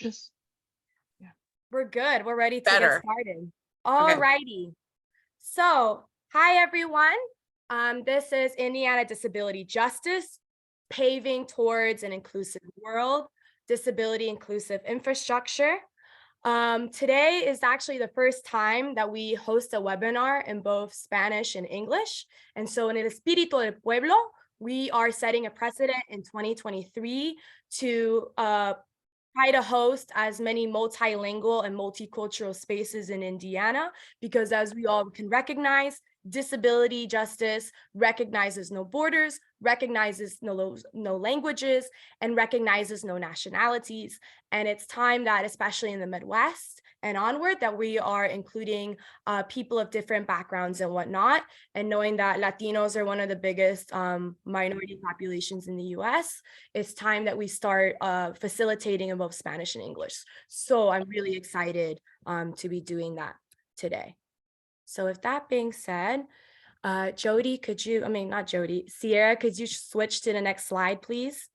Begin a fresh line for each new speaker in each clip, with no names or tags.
just, yeah.
We're good. We're ready to
Better.
get started. All righty. So, hi everyone. This is Indiana Disability Justice, Paving Towards an Inclusive World, Disability Inclusive Infrastructure. Today is actually the first time that we host a webinar in both Spanish and English. And so in el espíritu del pueblo, we are setting a precedent in 2023 to try to host as many multilingual and multicultural spaces in Indiana, because as we all can recognize, disability justice recognizes no borders, recognizes no languages, and recognizes no nationalities. And it's time that, especially in the Midwest and onward, that we are including people of different backgrounds and whatnot, and knowing that Latinos are one of the biggest minority populations in the US, it's time that we start facilitating in both Spanish and English. So I'm really excited to be doing that today. So with that being said, Jody, Sierra, could you switch to the next slide, please?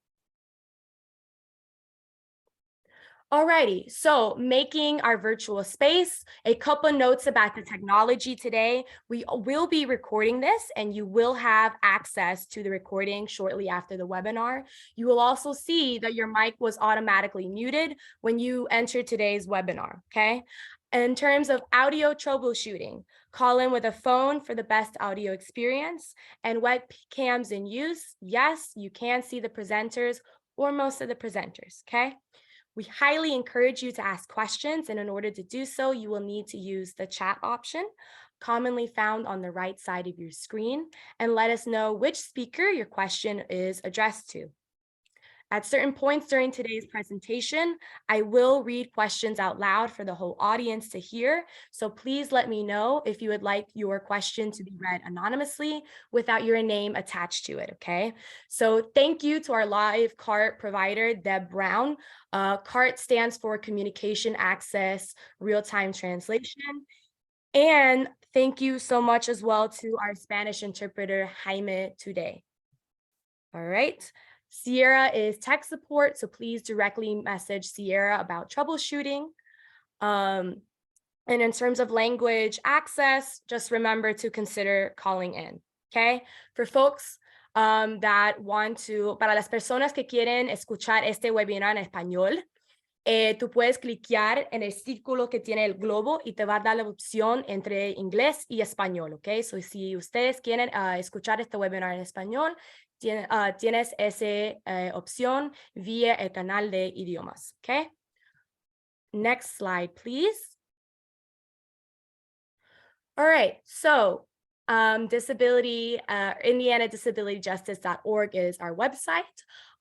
Alrighty, so making our virtual space, a couple notes about the technology today. We will be recording this and you will have access to the recording shortly after the webinar. You will also see that your mic was automatically muted when you entered today's webinar, okay? In terms of audio troubleshooting, call in with a phone for the best audio experience, and webcams in use. Yes, you can see the presenters or most of the presenters, okay? We highly encourage you to ask questions, and in order to do so, you will need to use the chat option, commonly found on the right side of your screen, and let us know which speaker your question is addressed to. At certain points during today's presentation, I will read questions out loud for the whole audience to hear. So please let me know if you would like your question to be read anonymously without your name attached to it, okay? So thank you to our live CART provider, Deb Brown. CART stands for Communication Access Real-Time Translation. And thank you so much as well to our Spanish interpreter, Jaime, today. All right. Sierra is tech support, so please directly message Sierra about troubleshooting. And in terms of language access, just remember to consider calling in, okay? For folks that want to, para las personas que quieren escuchar este webinar en español, tú puedes cliquear en el círculo que tiene el globo y te va a dar la opción entre inglés y español, ¿ok? So, si ustedes quieren escuchar este webinar en español, tienes esa opción vía el canal de idiomas, ¿ok? Next slide, please. All right, so IndianaDisabilityJustice.org is our website.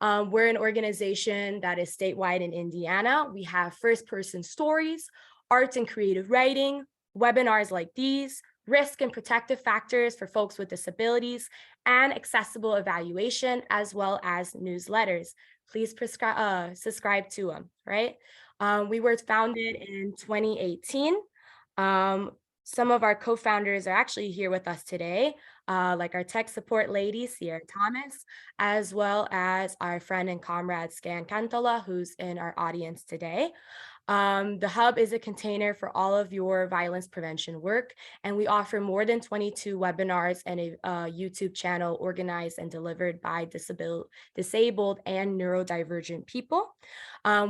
We're an organization that is statewide in Indiana. We have first-person stories, arts and creative writing, webinars like these, risk and protective factors for folks with disabilities, and accessible evaluation, as well as newsletters. Please subscribe to them, right? We were founded in 2018. Some of our co-founders are actually here with us today, like our tech support lady, Sierra Thomas, as well as our friend and comrade, Scan Cantola, who's in our audience today. The Hub is a container for all of your violence prevention work, and we offer more than 22 webinars and a YouTube channel organized and delivered by disabled and neurodivergent people.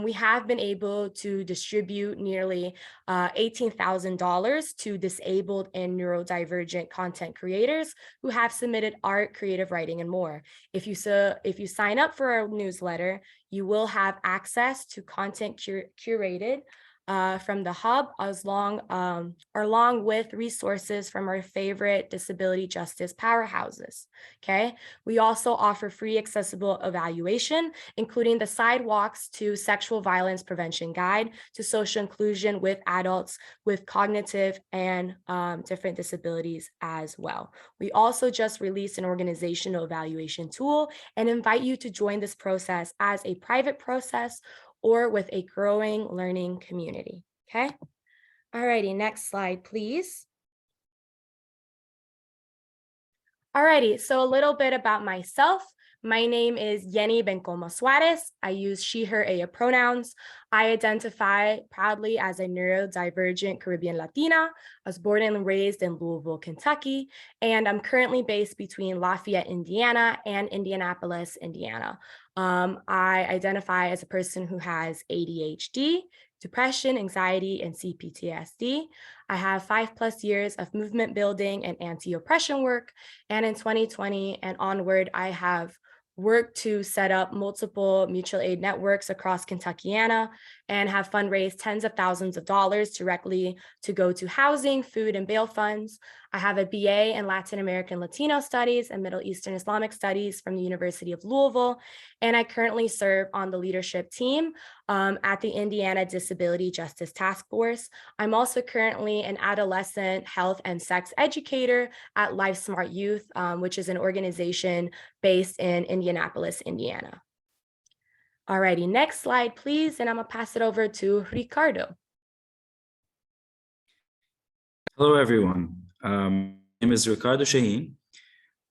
We have been able to distribute nearly $18,000 to disabled and neurodivergent content creators who have submitted art, creative writing, and more. If you sign up for our newsletter, you will have access to content curated from the Hub, along with resources from our favorite disability justice powerhouses, okay? We also offer free accessible evaluation, including the Sidewalks to Sexual Violence Prevention Guide to Social Inclusion with adults with cognitive and different disabilities as well. We also just released an organizational evaluation tool and invite you to join this process as a private process or with a growing learning community, okay? All righty, next slide, please. All righty, so a little bit about myself. My name is Yenny Bencoma Suarez. I use she, her, ella pronouns. I identify proudly as a neurodivergent Caribbean Latina. I was born and raised in Louisville, Kentucky, and I'm currently based between Lafayette, Indiana, and Indianapolis, Indiana. I identify as a person who has ADHD, depression, anxiety, and CPTSD. I have 5+ years of movement building and anti-oppression work. And in 2020 and onward, I have worked to set up multiple mutual aid networks across Kentuckiana and have fundraised tens of thousands of dollars directly to go to housing, food, and bail funds. I have a BA in Latin American Latino Studies and Middle Eastern Islamic Studies from the University of Louisville, and I currently serve on the leadership team at the Indiana Disability Justice Task Force. I'm also currently an adolescent health and sex educator at Life Smart Youth, which is an organization based in Indianapolis, Indiana. Alrighty, next slide, please, and I'm gonna pass it over to Ricardo.
Hello, everyone. My name is Ricardo Shaheen.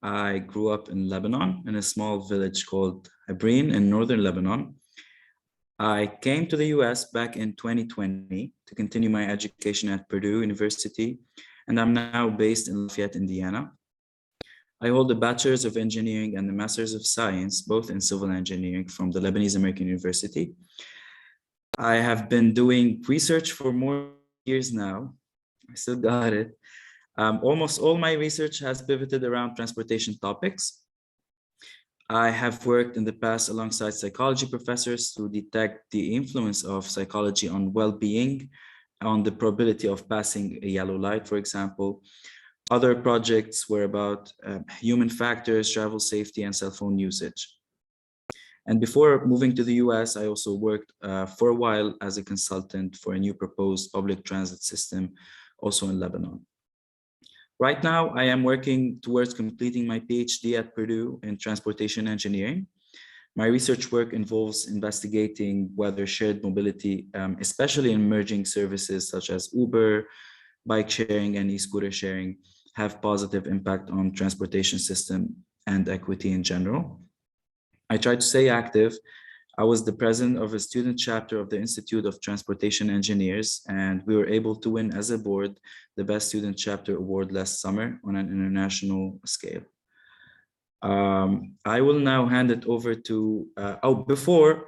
I grew up in Lebanon in a small village called Abrin in northern Lebanon. I came to the US back in 2020 to continue my education at Purdue University, and I'm now based in Lafayette, Indiana. I hold a Bachelor's of Engineering and a Master's of Science, both in Civil Engineering from the Lebanese American University. I have been doing research for more years now. I still got it. Almost all my research has pivoted around transportation topics. I have worked in the past alongside psychology professors to detect the influence of psychology on well-being, on the probability of passing a yellow light, for example. Other projects were about human factors, travel safety, and cell phone usage. And before moving to the US, I also worked for a while as a consultant for a new proposed public transit system, also in Lebanon. Right now, I am working towards completing my PhD at Purdue in transportation engineering. My research work involves investigating whether shared mobility, especially in emerging services such as Uber, bike sharing, and e-scooter sharing, have positive impact on transportation system and equity in general. I try to stay active. I was the president of a student chapter of the Institute of Transportation Engineers, and we were able to win as a board the Best Student Chapter Award last summer on an international scale. I will now hand it over to, before,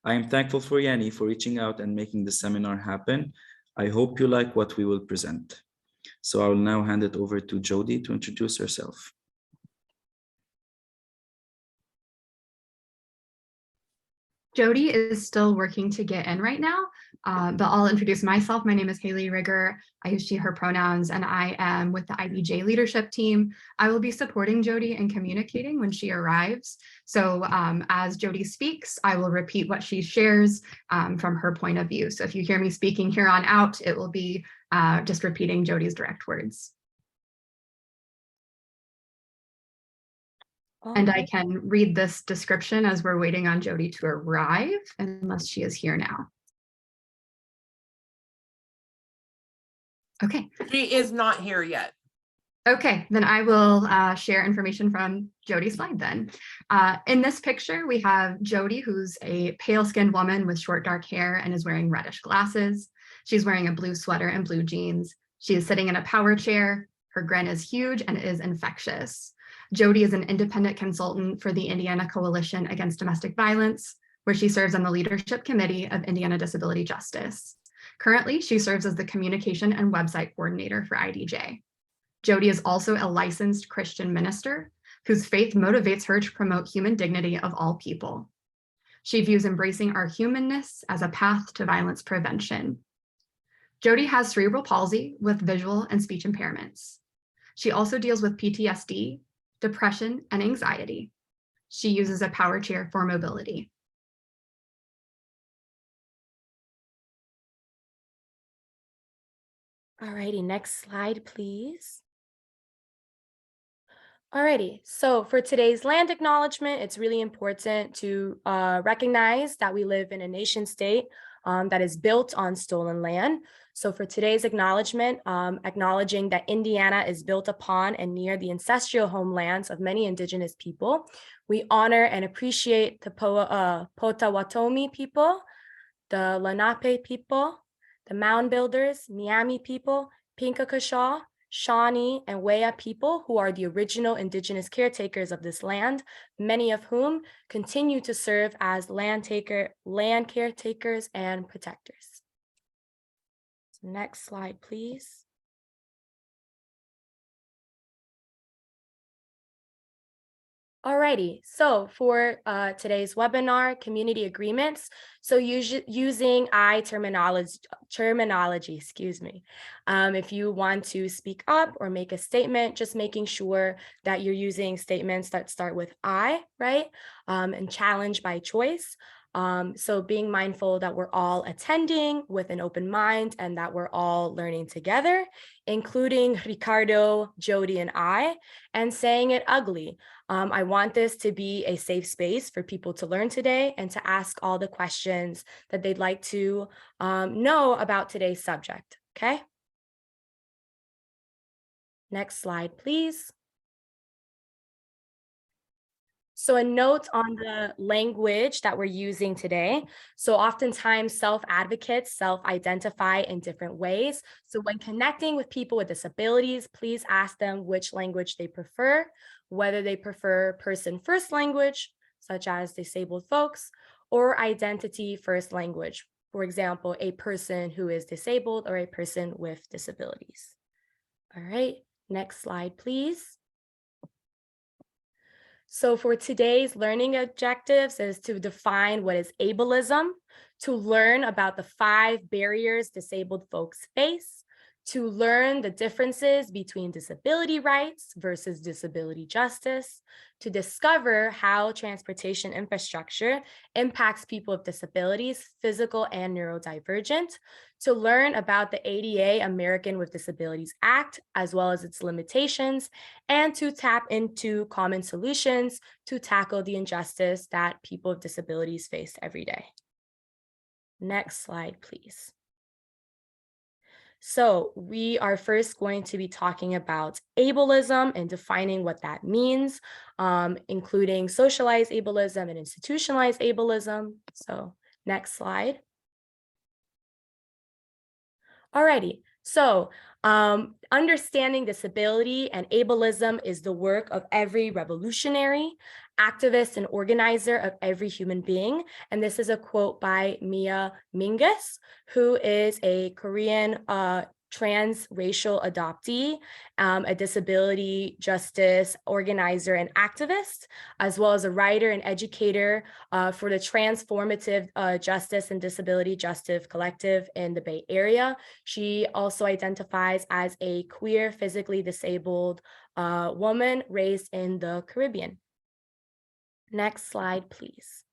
I am thankful for Yanni for reaching out and making the seminar happen. I hope you like what we will present. So I will now hand it over to Jody to introduce herself.
Jody is still working to get in right now, but I'll introduce myself. My name is Haley Rigger. I use she, her pronouns, and I am with the IBJ leadership team. I will be supporting Jody and communicating when she arrives. So as Jody speaks, I will repeat what she shares from her point of view. So if you hear me speaking here on out, it will be just repeating Jody's direct words. And I can read this description as we're waiting on Jody to arrive, unless she is here now. Okay.
She is not here yet.
Okay, then I will share information from Jody's slide then. In this picture, we have Jody, who's a pale-skinned woman with short dark hair and is wearing reddish glasses. She's wearing a blue sweater and blue jeans. She is sitting in a power chair. Her grin is huge and is infectious. Jody is an independent consultant for the Indiana Coalition Against Domestic Violence, where she serves on the leadership committee of Indiana Disability Justice. Currently, she serves as the communication and website coordinator for IDJ. Jody is also a licensed Christian minister whose faith motivates her to promote human dignity of all people. She views embracing our humanness as a path to violence prevention. Jody has cerebral palsy with visual and speech impairments. She also deals with PTSD, depression, and anxiety. She uses a power chair for mobility.
Alrighty, next slide, please. Alrighty, so for today's land acknowledgement, it's really important to recognize that we live in a nation state that is built on stolen land. So for today's acknowledgement, acknowledging that Indiana is built upon and near the ancestral homelands of many Indigenous people, we honor and appreciate the Potawatomi people, the Lenape people, the Mound Builders, Miami people, Pinkakashaw, Shawnee, and Wea people who are the original Indigenous caretakers of this land, many of whom continue to serve as land caretakers and protectors. So next slide, please. Alrighty, so for today's webinar, community agreements. So using terminology, excuse me. If you want to speak up or make a statement, just making sure that you're using statements that start with I, right? And challenge by choice. So being mindful that we're all attending with an open mind and that we're all learning together, including Ricardo, Jody, and I, and saying it ugly. I want this to be a safe space for people to learn today and to ask all the questions that they'd like to know about today's subject, okay? Next slide, please. So a note on the language that we're using today. So oftentimes self-advocates self-identify in different ways. So when connecting with people with disabilities, please ask them which language they prefer, whether they prefer person first language, such as disabled folks, or identity first language. For example, a person who is disabled or a person with disabilities. All right, next slide, please. So for today's learning objectives is to define what is ableism, to learn about the 5 barriers disabled folks face, to learn the differences between disability rights versus disability justice, to discover how transportation infrastructure impacts people with disabilities, physical and neurodivergent, to learn about the ADA, American with Disabilities Act, as well as its limitations, and to tap into common solutions to tackle the injustice that people with disabilities face every day. Next slide, please. So we are first going to be talking about ableism and defining what that means, including socialized ableism and institutionalized ableism. So next slide. Alrighty, so understanding disability and ableism is the work of every revolutionary, activist, and organizer of every human being. And this is a quote by Mia Mingus, who is a Korean transracial adoptee, a disability justice organizer and activist, as well as a writer and educator for the Transformative Justice and Disability Justice Collective in the Bay Area. She also identifies as a queer, physically disabled woman raised in the Caribbean. Next slide, please.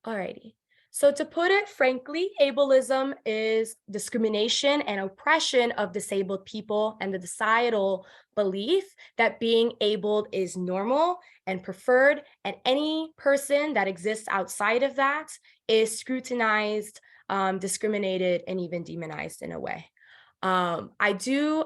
Alrighty. So to put it frankly, ableism is discrimination and oppression of disabled people and the societal belief that being abled is normal and preferred, and any person that exists outside of that is scrutinized, discriminated, and even demonized in a way. I do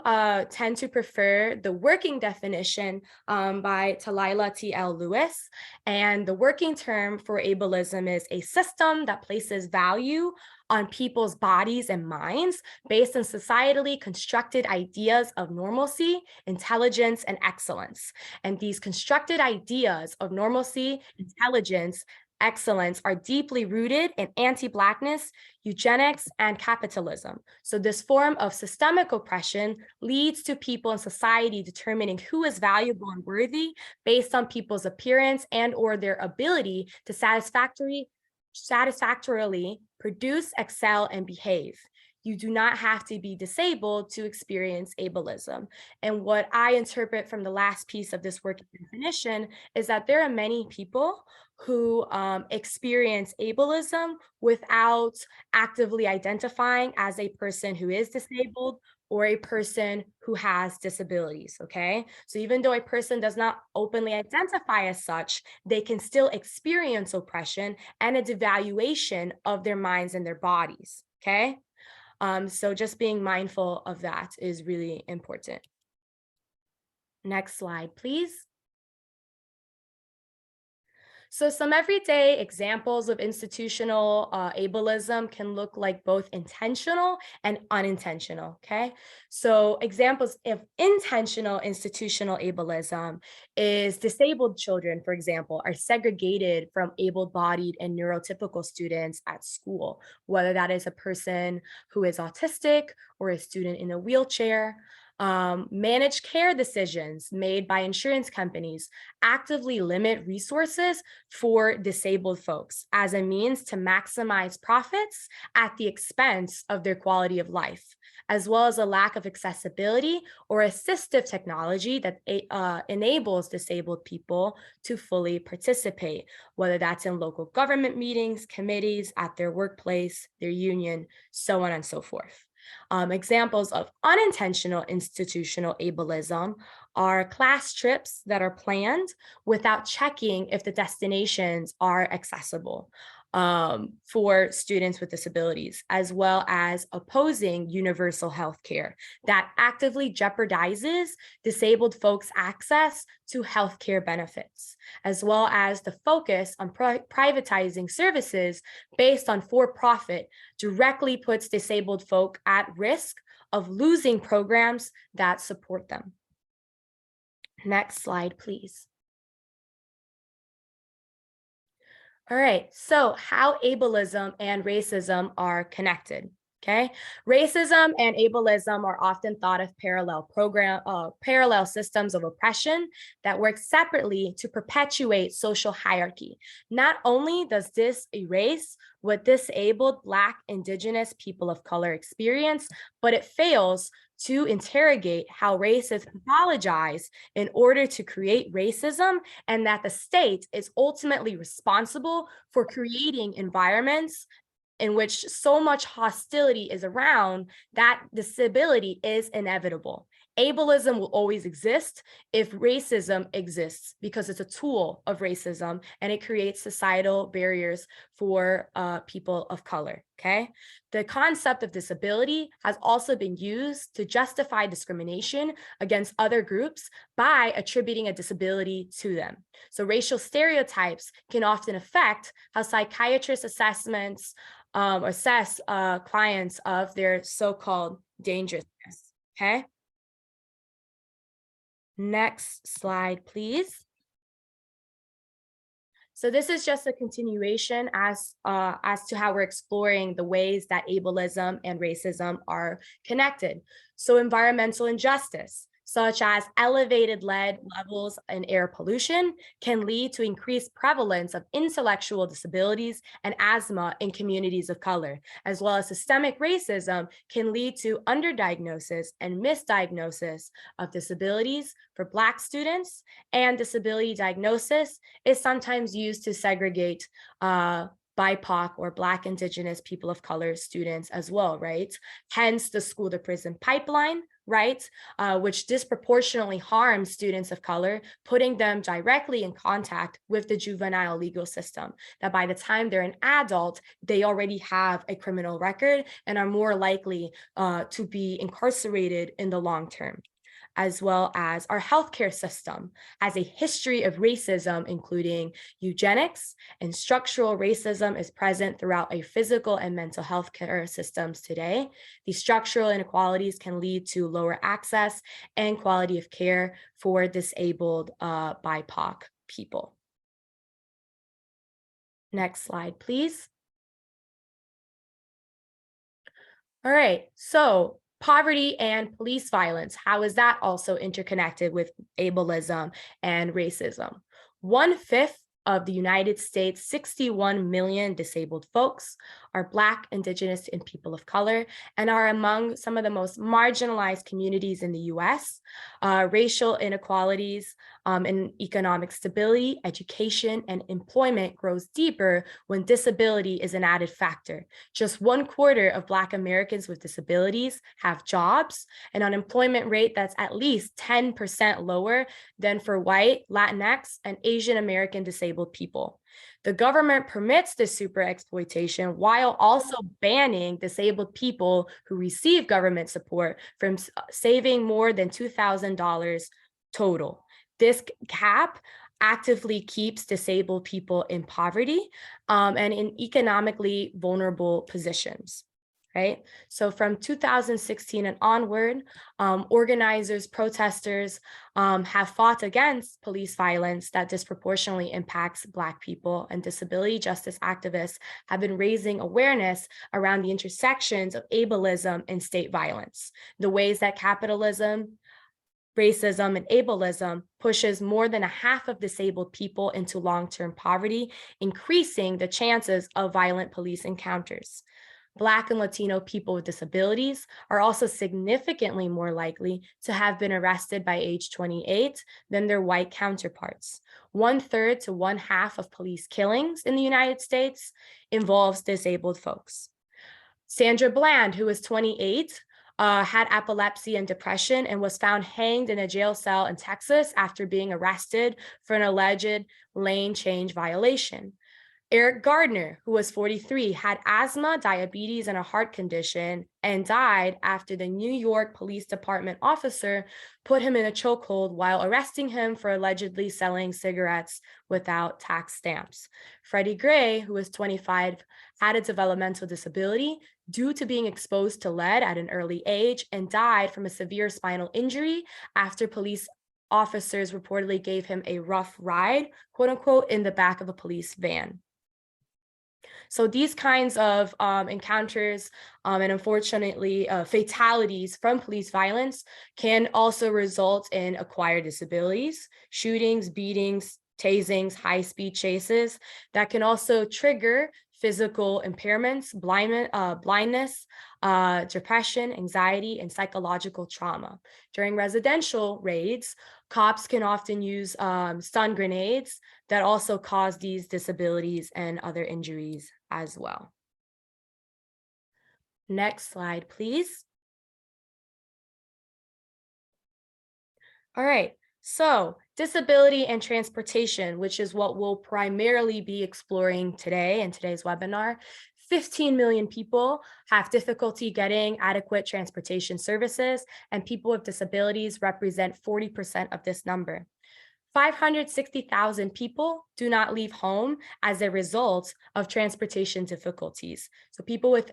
tend to prefer the working definition by Talila T.L. Lewis. And the working term for ableism is a system that places value on people's bodies and minds based on societally constructed ideas of normalcy, intelligence, and excellence. And these constructed ideas of normalcy, intelligence, excellence are deeply rooted in anti-Blackness, eugenics, and capitalism. So this form of systemic oppression leads to people in society determining who is valuable and worthy based on people's appearance and or their ability to satisfactorily produce, excel, and behave. You do not have to be disabled to experience ableism. And what I interpret from the last piece of this working definition is that there are many people who experience ableism without actively identifying as a person who is disabled or a person who has disabilities, okay? So even though a person does not openly identify as such, they can still experience oppression and a devaluation of their minds and their bodies, okay? So just being mindful of that is really important. Next slide, please. So some everyday examples of institutional ableism can look like both intentional and unintentional, okay? So examples of intentional institutional ableism is disabled children, for example, are segregated from able-bodied and neurotypical students at school, whether that is a person who is autistic or a student in a wheelchair. Managed care decisions made by insurance companies actively limit resources for disabled folks as a means to maximize profits at the expense of their quality of life, as well as a lack of accessibility or assistive technology that enables disabled people to fully participate, whether that's in local government meetings, committees, at their workplace, their union, so on and so forth. Examples of unintentional institutional ableism are class trips that are planned without checking if the destinations are accessible for students with disabilities, as well as opposing universal health care that actively jeopardizes disabled folks' access to healthcare benefits, as well as the focus on privatizing services based on for-profit directly puts disabled folk at risk of losing programs that support them. Next slide, please. All right, so how ableism and racism are connected, okay? Racism and ableism are often thought of parallel systems of oppression that work separately to perpetuate social hierarchy. Not only does this erase what disabled Black, Indigenous, people of color experience, but it fails to interrogate how race is pathologized in order to create racism, and that the state is ultimately responsible for creating environments in which so much hostility is around that disability is inevitable. Ableism will always exist if racism exists because it's a tool of racism and it creates societal barriers for people of color, okay? The concept of disability has also been used to justify discrimination against other groups by attributing a disability to them. So racial stereotypes can often affect how psychiatrists assess clients of their so-called dangerousness, okay? Next slide, please. So this is just a continuation as to how we're exploring the ways that ableism and racism are connected. So environmental injustice, such as elevated lead levels in air pollution, can lead to increased prevalence of intellectual disabilities and asthma in communities of color, as well as systemic racism can lead to underdiagnosis and misdiagnosis of disabilities for Black students, and disability diagnosis is sometimes used to segregate BIPOC or Black, Indigenous, people of color students as well, right? Hence the school to prison pipeline, right? Which disproportionately harms students of color, putting them directly in contact with the juvenile legal system, that by the time they're an adult, they already have a criminal record and are more likely to be incarcerated in the long term. As well as our healthcare system has a history of racism, including eugenics, and structural racism is present throughout a physical and mental health care systems today. These structural inequalities can lead to lower access and quality of care for disabled BIPOC people. Next slide, please. All right, so poverty and police violence, how is that also interconnected with ableism and racism? 1/5 of the United States' 61 million disabled folks are Black, Indigenous, and people of color, and are among some of the most marginalized communities in the US. Racial inequalities and economic stability, education, and employment grows deeper when disability is an added factor. Just 1/4 of Black Americans with disabilities have jobs, an unemployment rate that's at least 10% lower than for white, Latinx, and Asian American disabled people. The government permits this super exploitation while also banning disabled people who receive government support from saving more than $2,000 total. This cap actively keeps disabled people in poverty and in economically vulnerable positions. Right? So from 2016 and onward, organizers, protesters have fought against police violence that disproportionately impacts Black people, and disability justice activists have been raising awareness around the intersections of ableism and state violence, the ways that capitalism, racism, and ableism pushes more than a half of disabled people into long-term poverty, increasing the chances of violent police encounters. Black and Latino people with disabilities are also significantly more likely to have been arrested by age 28 than their white counterparts. 1/3 to 1/2 of police killings in the United States involves disabled folks. Sandra Bland, who was 28, had epilepsy and depression and was found hanged in a jail cell in Texas after being arrested for an alleged lane change violation. Eric Gardner, who was 43, had asthma, diabetes, and a heart condition and died after the New York Police Department officer put him in a chokehold while arresting him for allegedly selling cigarettes without tax stamps. Freddie Gray, who was 25, had a developmental disability due to being exposed to lead at an early age and died from a severe spinal injury after police officers reportedly gave him a rough ride, quote unquote, in the back of a police van. So these kinds of encounters and unfortunately fatalities from police violence can also result in acquired disabilities, shootings, beatings, tasings, high-speed chases that can also trigger physical impairments, blindness, depression, anxiety, and psychological trauma. During residential raids, cops can often use stun grenades that also cause these disabilities and other injuries as well. Next slide, please. All right, so disability and transportation, which is what we'll primarily be exploring today in today's webinar. 15 million people have difficulty getting adequate transportation services, and people with disabilities represent 40% of this number. 560,000 people do not leave home as a result of transportation difficulties. So people with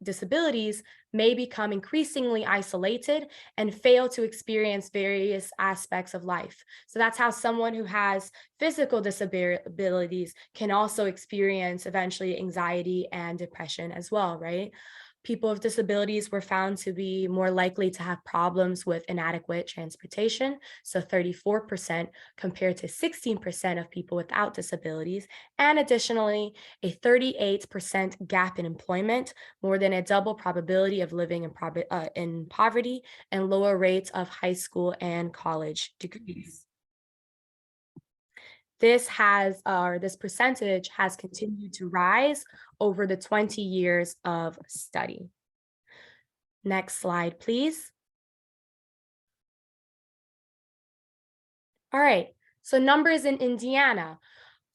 disabilities may become increasingly isolated and fail to experience various aspects of life. So that's how someone who has physical disabilities can also experience eventually anxiety and depression as well, right? People with disabilities were found to be more likely to have problems with inadequate transportation, so 34% compared to 16% of people without disabilities, and additionally, a 38% gap in employment, more than a double probability of living in poverty, and lower rates of high school and college degrees. This percentage has continued to rise over the 20 years of study. Next slide, please. All right, so numbers in Indiana.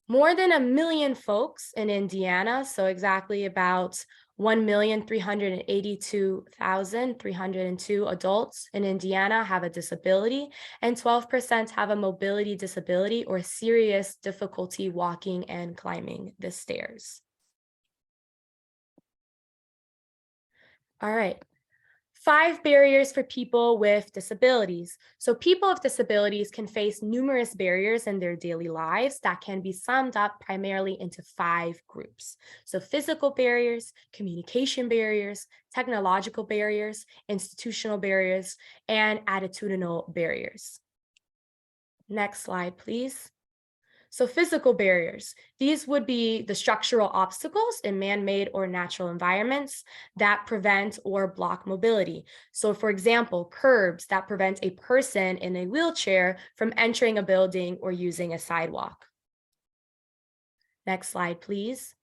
More than 1 million folks in Indiana, so exactly about 1,382,302 adults in Indiana have a disability, and 12% have a mobility disability or serious difficulty walking and climbing the stairs. All right. 5 barriers for people with disabilities. So people with disabilities can face numerous barriers in their daily lives that can be summed up primarily into 5 groups. So physical barriers, communication barriers, technological barriers, institutional barriers, and attitudinal barriers. Next slide, please. So physical barriers, these would be the structural obstacles in man-made or natural environments that prevent or block mobility. So for example, curbs that prevent a person in a wheelchair from entering a building or using a sidewalk. Next slide, please.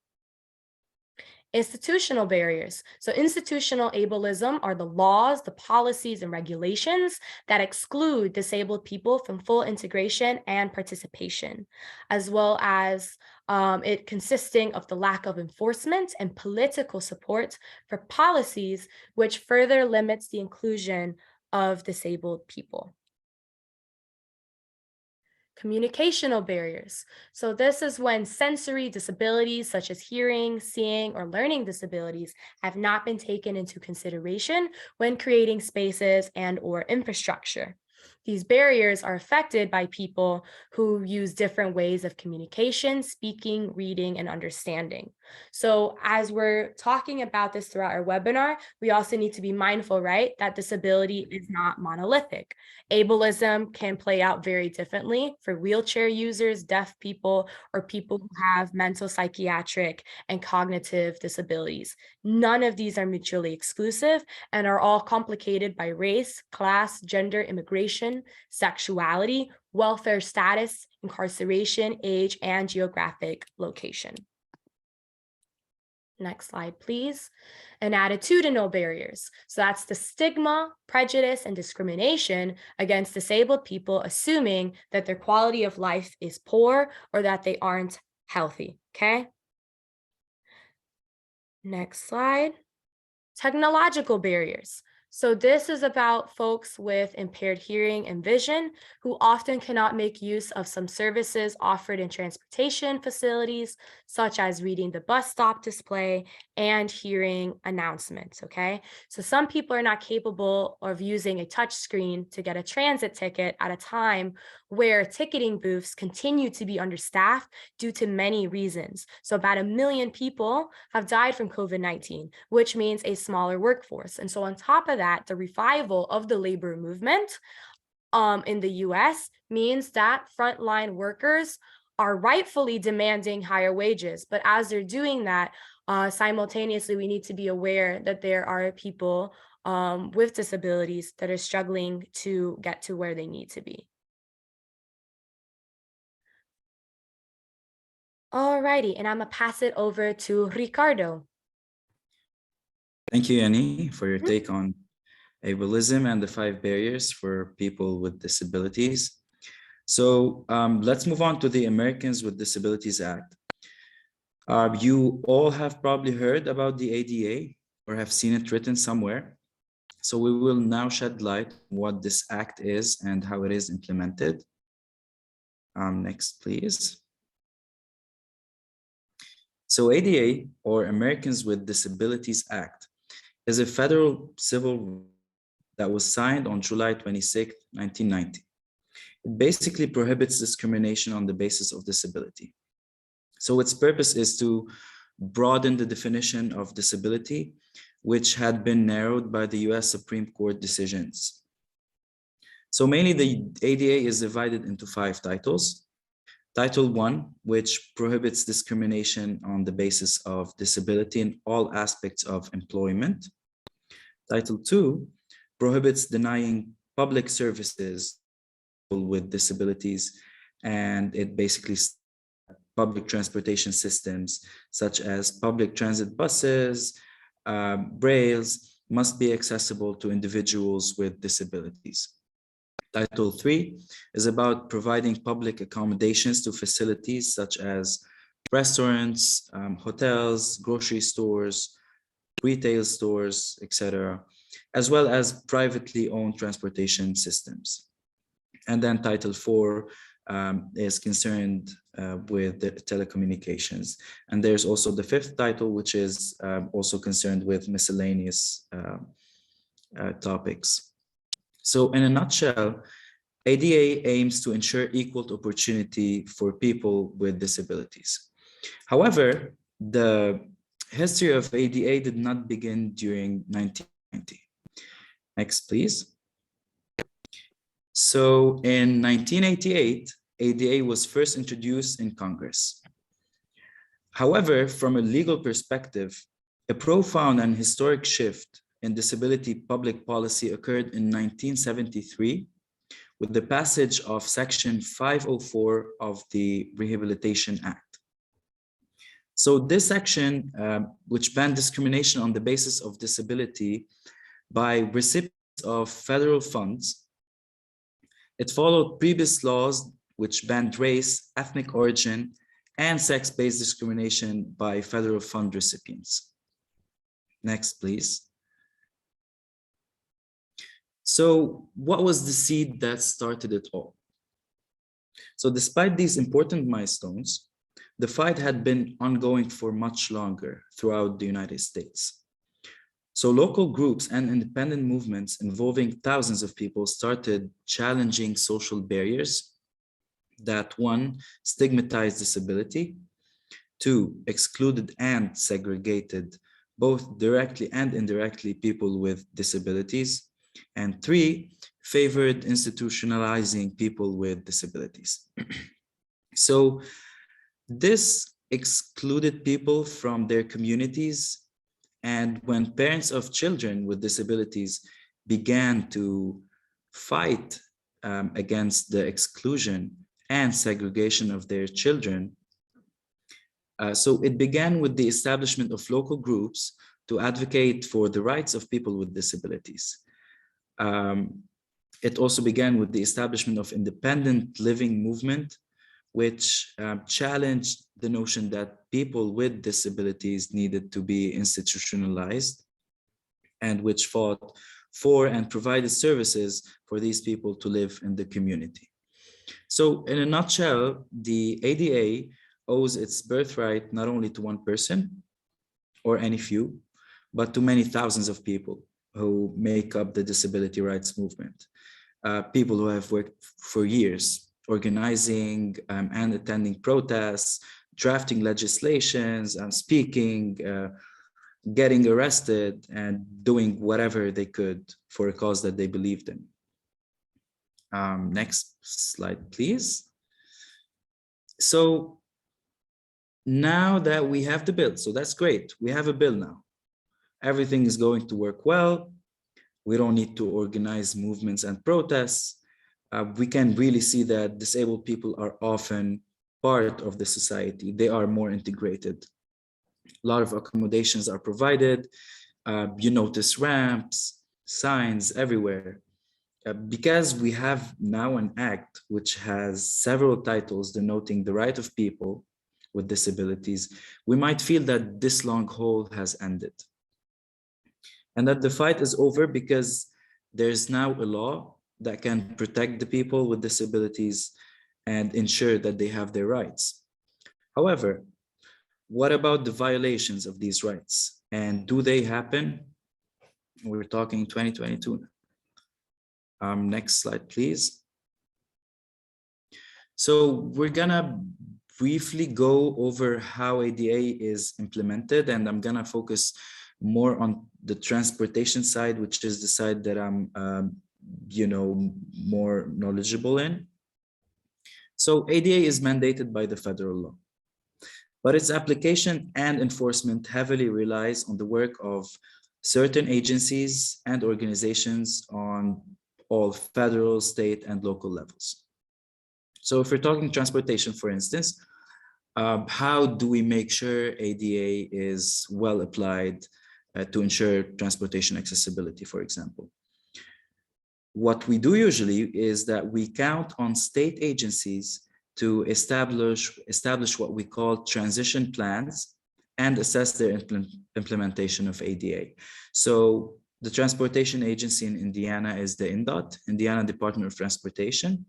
Institutional barriers. So institutional ableism are the laws, the policies, and regulations that exclude disabled people from full integration and participation, as well as it consisting of the lack of enforcement and political support for policies which further limits the inclusion of disabled people. Communicational barriers. So this is when sensory disabilities such as hearing, seeing, or learning disabilities have not been taken into consideration when creating spaces and/or infrastructure. These barriers are affected by people who use different ways of communication, speaking, reading, and understanding. So as we're talking about this throughout our webinar, we also need to be mindful, right, that disability is not monolithic. Ableism can play out very differently for wheelchair users, deaf people, or people who have mental, psychiatric, and cognitive disabilities. None of these are mutually exclusive and are all complicated by race, class, gender, immigration, sexuality, welfare status, incarceration, age, and geographic location. Next slide, please. And attitudinal barriers. So that's the stigma, prejudice, and discrimination against disabled people, assuming that their quality of life is poor or that they aren't healthy, okay? Next slide. Technological barriers. So this is about folks with impaired hearing and vision who often cannot make use of some services offered in transportation facilities, such as reading the bus stop display and hearing announcements, okay? So some people are not capable of using a touch screen to get a transit ticket at a time where ticketing booths continue to be understaffed due to many reasons. So about 1 million people have died from COVID-19, which means a smaller workforce. And so on top of that, the revival of the labor movement in the US means that frontline workers are rightfully demanding higher wages. But as they're doing that, simultaneously, we need to be aware that there are people with disabilities that are struggling to get to where they need to be. Alrighty, and I'm gonna pass it over to Ricardo.
Thank you, Annie, for your take on ableism and the 5 barriers for people with disabilities. So let's move on to the Americans with Disabilities Act. You all have probably heard about the ADA or have seen it written somewhere. So we will now shed light on what this act is and how it is implemented. Next, please. So ADA, or Americans with Disabilities Act, is a federal civil that was signed on July 26, 1990. It basically prohibits discrimination on the basis of disability. So its purpose is to broaden the definition of disability, which had been narrowed by the US Supreme Court decisions. So mainly the ADA is divided into 5 titles. Title 1, which prohibits discrimination on the basis of disability in all aspects of employment. Title 2 prohibits denying public services with disabilities, and it basically public transportation systems such as public transit buses, brails must be accessible to individuals with disabilities. Title 3 is about providing public accommodations to facilities such as restaurants, hotels, grocery stores, retail stores, etc., as well as privately owned transportation systems. And then Title 4 is concerned with the telecommunications. And there's also the 5th title, which is also concerned with miscellaneous topics. So in a nutshell, ADA aims to ensure equal opportunity for people with disabilities. However, the history of ADA did not begin during 1990. Next, please. So in 1988, ADA was first introduced in Congress. However, from a legal perspective, a profound and historic shift in disability public policy occurred in 1973 with the passage of Section 504 of the Rehabilitation Act. So this section, which banned discrimination on the basis of disability by recipients of federal funds, it followed previous laws which banned race, ethnic origin, and sex-based discrimination by federal fund recipients. Next, please. So what was the seed that started it all? So despite these important milestones, the fight had been ongoing for much longer throughout the United States. So local groups and independent movements involving thousands of people started challenging social barriers that, one, stigmatized disability, two, excluded and segregated both directly and indirectly people with disabilities, and three, favored institutionalizing people with disabilities. So this excluded people from their communities, and when parents of children with disabilities began to fight against the exclusion and segregation of their children, so it began with the establishment of local groups to advocate for the rights of people with disabilities. It also began with the establishment of independent living movement, which challenged the notion that people with disabilities needed to be institutionalized, and which fought for and provided services for these people to live in the community. So in a nutshell, the ADA owes its birthright not only to one person or any few, but to many thousands of people who make up the disability rights movement. People who have worked for years, organizing and attending protests, drafting legislations, speaking, getting arrested, and doing whatever they could for a cause that they believed in. Next slide, please. So now that we have the bill, so that's great. We have a bill now. Everything is going to work well. We don't need to organize movements and protests. We can really see that disabled people are often part of the society. They are more integrated. A lot of accommodations are provided. You notice ramps, signs everywhere. Because we have now an act which has several titles denoting the right of people with disabilities, we might feel that this long haul has ended and that the fight is over because there's now a law that can protect the people with disabilities and ensure that they have their rights. However, what about the violations of these rights? And do they happen? We're talking 2022 now. Next slide, please. So we're gonna briefly go over how ADA is implemented, and I'm gonna focus more on the transportation side, which is the side that I'm more knowledgeable in. So ADA is mandated by the federal law, but its application and enforcement heavily relies on the work of certain agencies and organizations on all federal, state, and local levels. So if we're talking transportation, for instance, how do we make sure ADA is well applied to ensure transportation accessibility, for example? What we do usually is that we count on state agencies to establish what we call transition plans and assess their implementation of ADA. So the transportation agency in Indiana is the INDOT, Indiana Department of Transportation.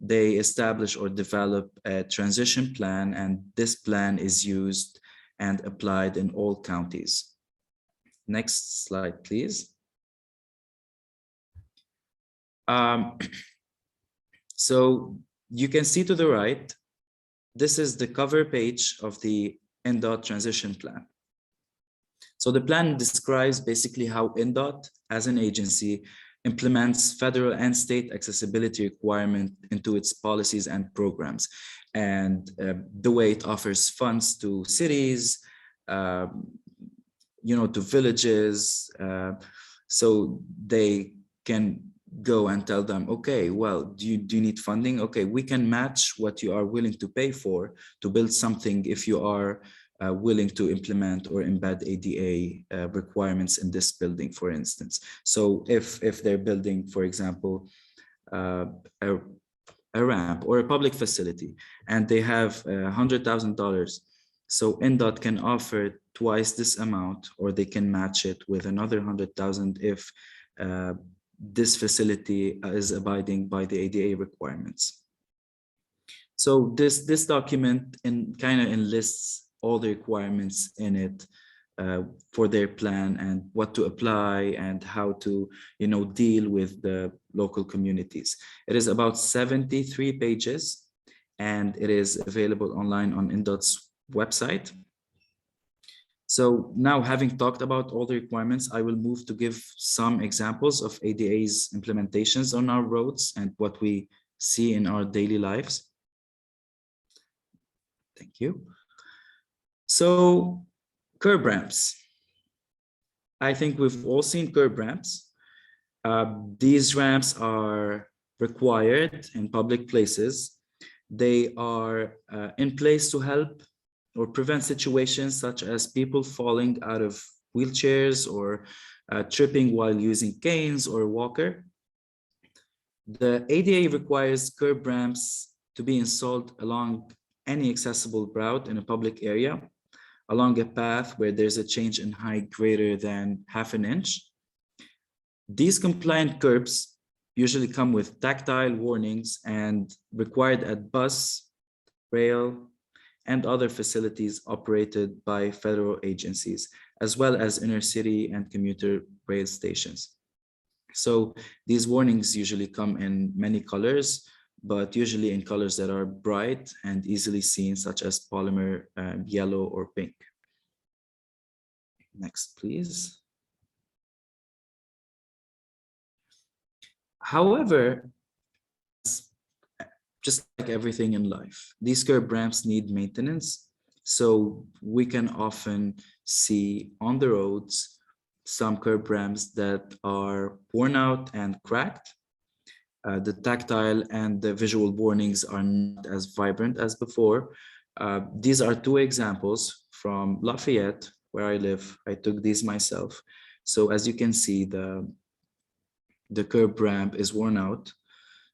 They establish or develop a transition plan, and this plan is used and applied in all counties. Next slide, please. So you can see to the right, this is the cover page of the INDOT transition plan. So the plan describes basically how INDOT as an agency implements federal and state accessibility requirement into its policies and programs. And the way it offers funds to cities, to villages, so they can go and tell them, okay, well, do you need funding? Okay, we can match what you are willing to pay for to build something if you are willing to implement or embed ADA requirements in this building, for instance. So if they're building, for example, a ramp or a public facility, and they have $100,000, so NDOT can offer twice this amount, or they can match it with another 100,000 if this facility is abiding by the ADA requirements. So this document kind of enlists all the requirements in it for their plan and what to apply and how to deal with the local communities. It is about 73 pages, and it is available online on NDOT's website. So now, having talked about all the requirements, I will move to give some examples of ADA's implementations on our roads and what we see in our daily lives. Thank you. So, curb ramps. I think we've all seen curb ramps. These ramps are required in public places. They are in place to help or prevent situations such as people falling out of wheelchairs or tripping while using canes or a walker. The ADA requires curb ramps to be installed along any accessible route in a public area, along a path where there's a change in height greater than ½ an inch. These compliant curbs usually come with tactile warnings and required at bus, rail, and other facilities operated by federal agencies, as well as inner city and commuter rail stations. So these warnings usually come in many colors, but usually in colors that are bright and easily seen, such as polymer, yellow, or pink. Next, please. However, just like everything in life, these curb ramps need maintenance. So we can often see on the roads some curb ramps that are worn out and cracked. The tactile and the visual warnings are not as vibrant as before. These are two examples from Lafayette, where I live. I took these myself. So as you can see, the curb ramp is worn out.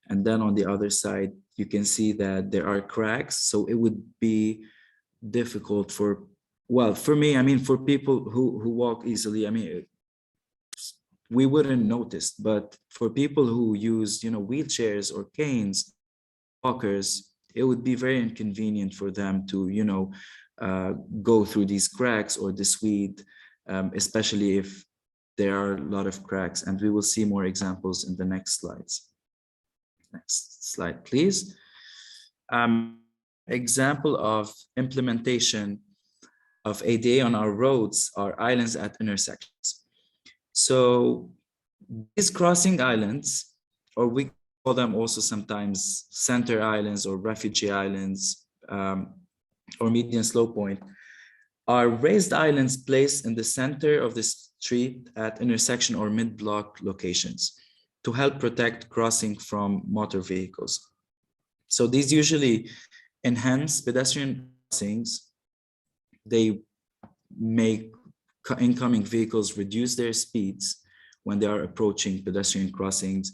And then on the other side, you can see that there are cracks. So it would be difficult for me, I mean, for people who walk easily, I mean, we wouldn't notice, but for people who use, wheelchairs or canes, walkers, it would be very inconvenient for them to, go through these cracks or this weed, especially if there are a lot of cracks. And we will see more examples in the next slides. Next slide, please. Example of implementation of ADA on our roads are islands at intersections. So these crossing islands, or we call them also sometimes center islands or refugee islands, or median slow point, are raised islands placed in the center of the street at intersection or mid-block locations to help protect crossing from motor vehicles. So these usually enhance pedestrian crossings. They make incoming vehicles reduce their speeds when they are approaching pedestrian crossings,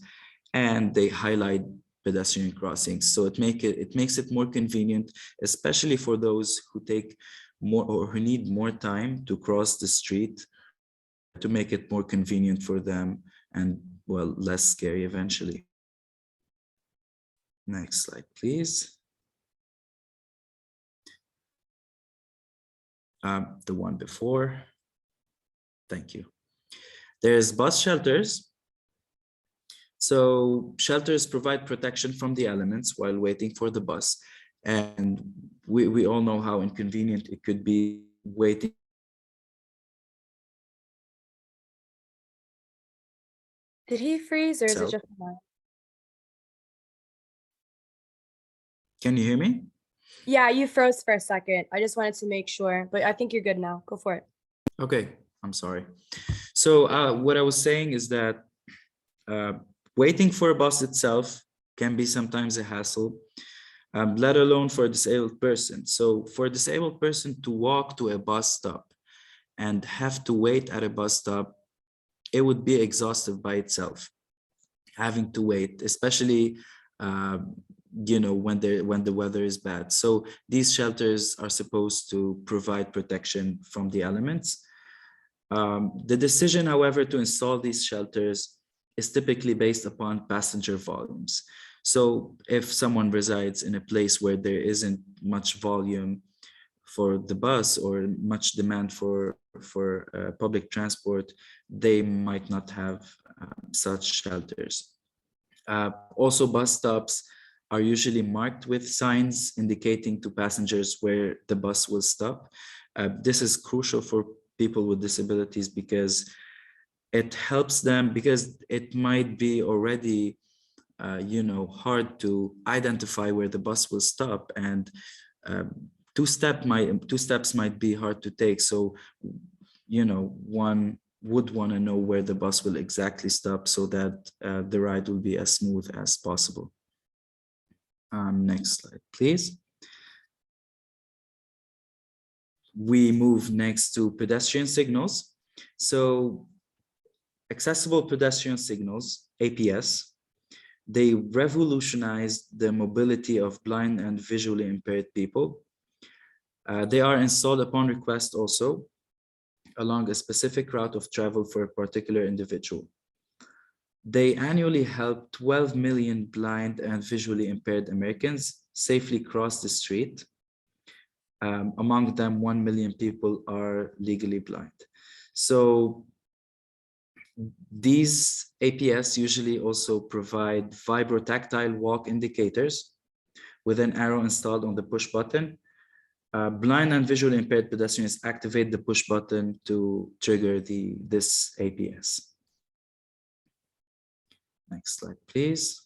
and they highlight pedestrian crossings. So it makes it more convenient, especially for those who take more or who need more time to cross the street, to make it more convenient for them and, well, less scary eventually. Next slide, please. The one before. Thank you. There's bus shelters. So shelters provide protection from the elements while waiting for the bus. And we all know how inconvenient it could be waiting.
Did he freeze or is it
So,
just mine?
can you hear me?
Yeah, you froze for a second. I just wanted to make sure, but I think you're good now. Go for it.
Okay, I'm sorry. So what I was saying is that uh, waiting for a bus itself can be sometimes a hassle, let alone for a disabled person. So for a disabled person to walk to a bus stop and have to wait at a bus stop, it would be exhaustive by itself, having to wait, especially when the weather is bad. So these shelters are supposed to provide protection from the elements. The decision, however, to install these shelters is typically based upon passenger volumes. So if someone resides in a place where there isn't much volume for the bus or much demand for public transport, they might not have such shelters. Also, bus stops are usually marked with signs indicating to passengers where the bus will stop. This is crucial for people with disabilities because it helps them, because it might be already hard to identify where the bus will stop, and two steps might be hard to take. So one would want to know where the bus will exactly stop so that the ride will be as smooth as possible. Next slide, please. We move next to pedestrian signals. So accessible pedestrian signals, APS, they revolutionized the mobility of blind and visually impaired people. They are installed upon request also along a specific route of travel for a particular individual. They annually help 12 million blind and visually impaired Americans safely cross the street. Among them, 1 million people are legally blind. So these APS usually also provide vibrotactile walk indicators with an arrow installed on the push button. Blind and visually impaired pedestrians activate the push button to trigger this APS. Next slide, please.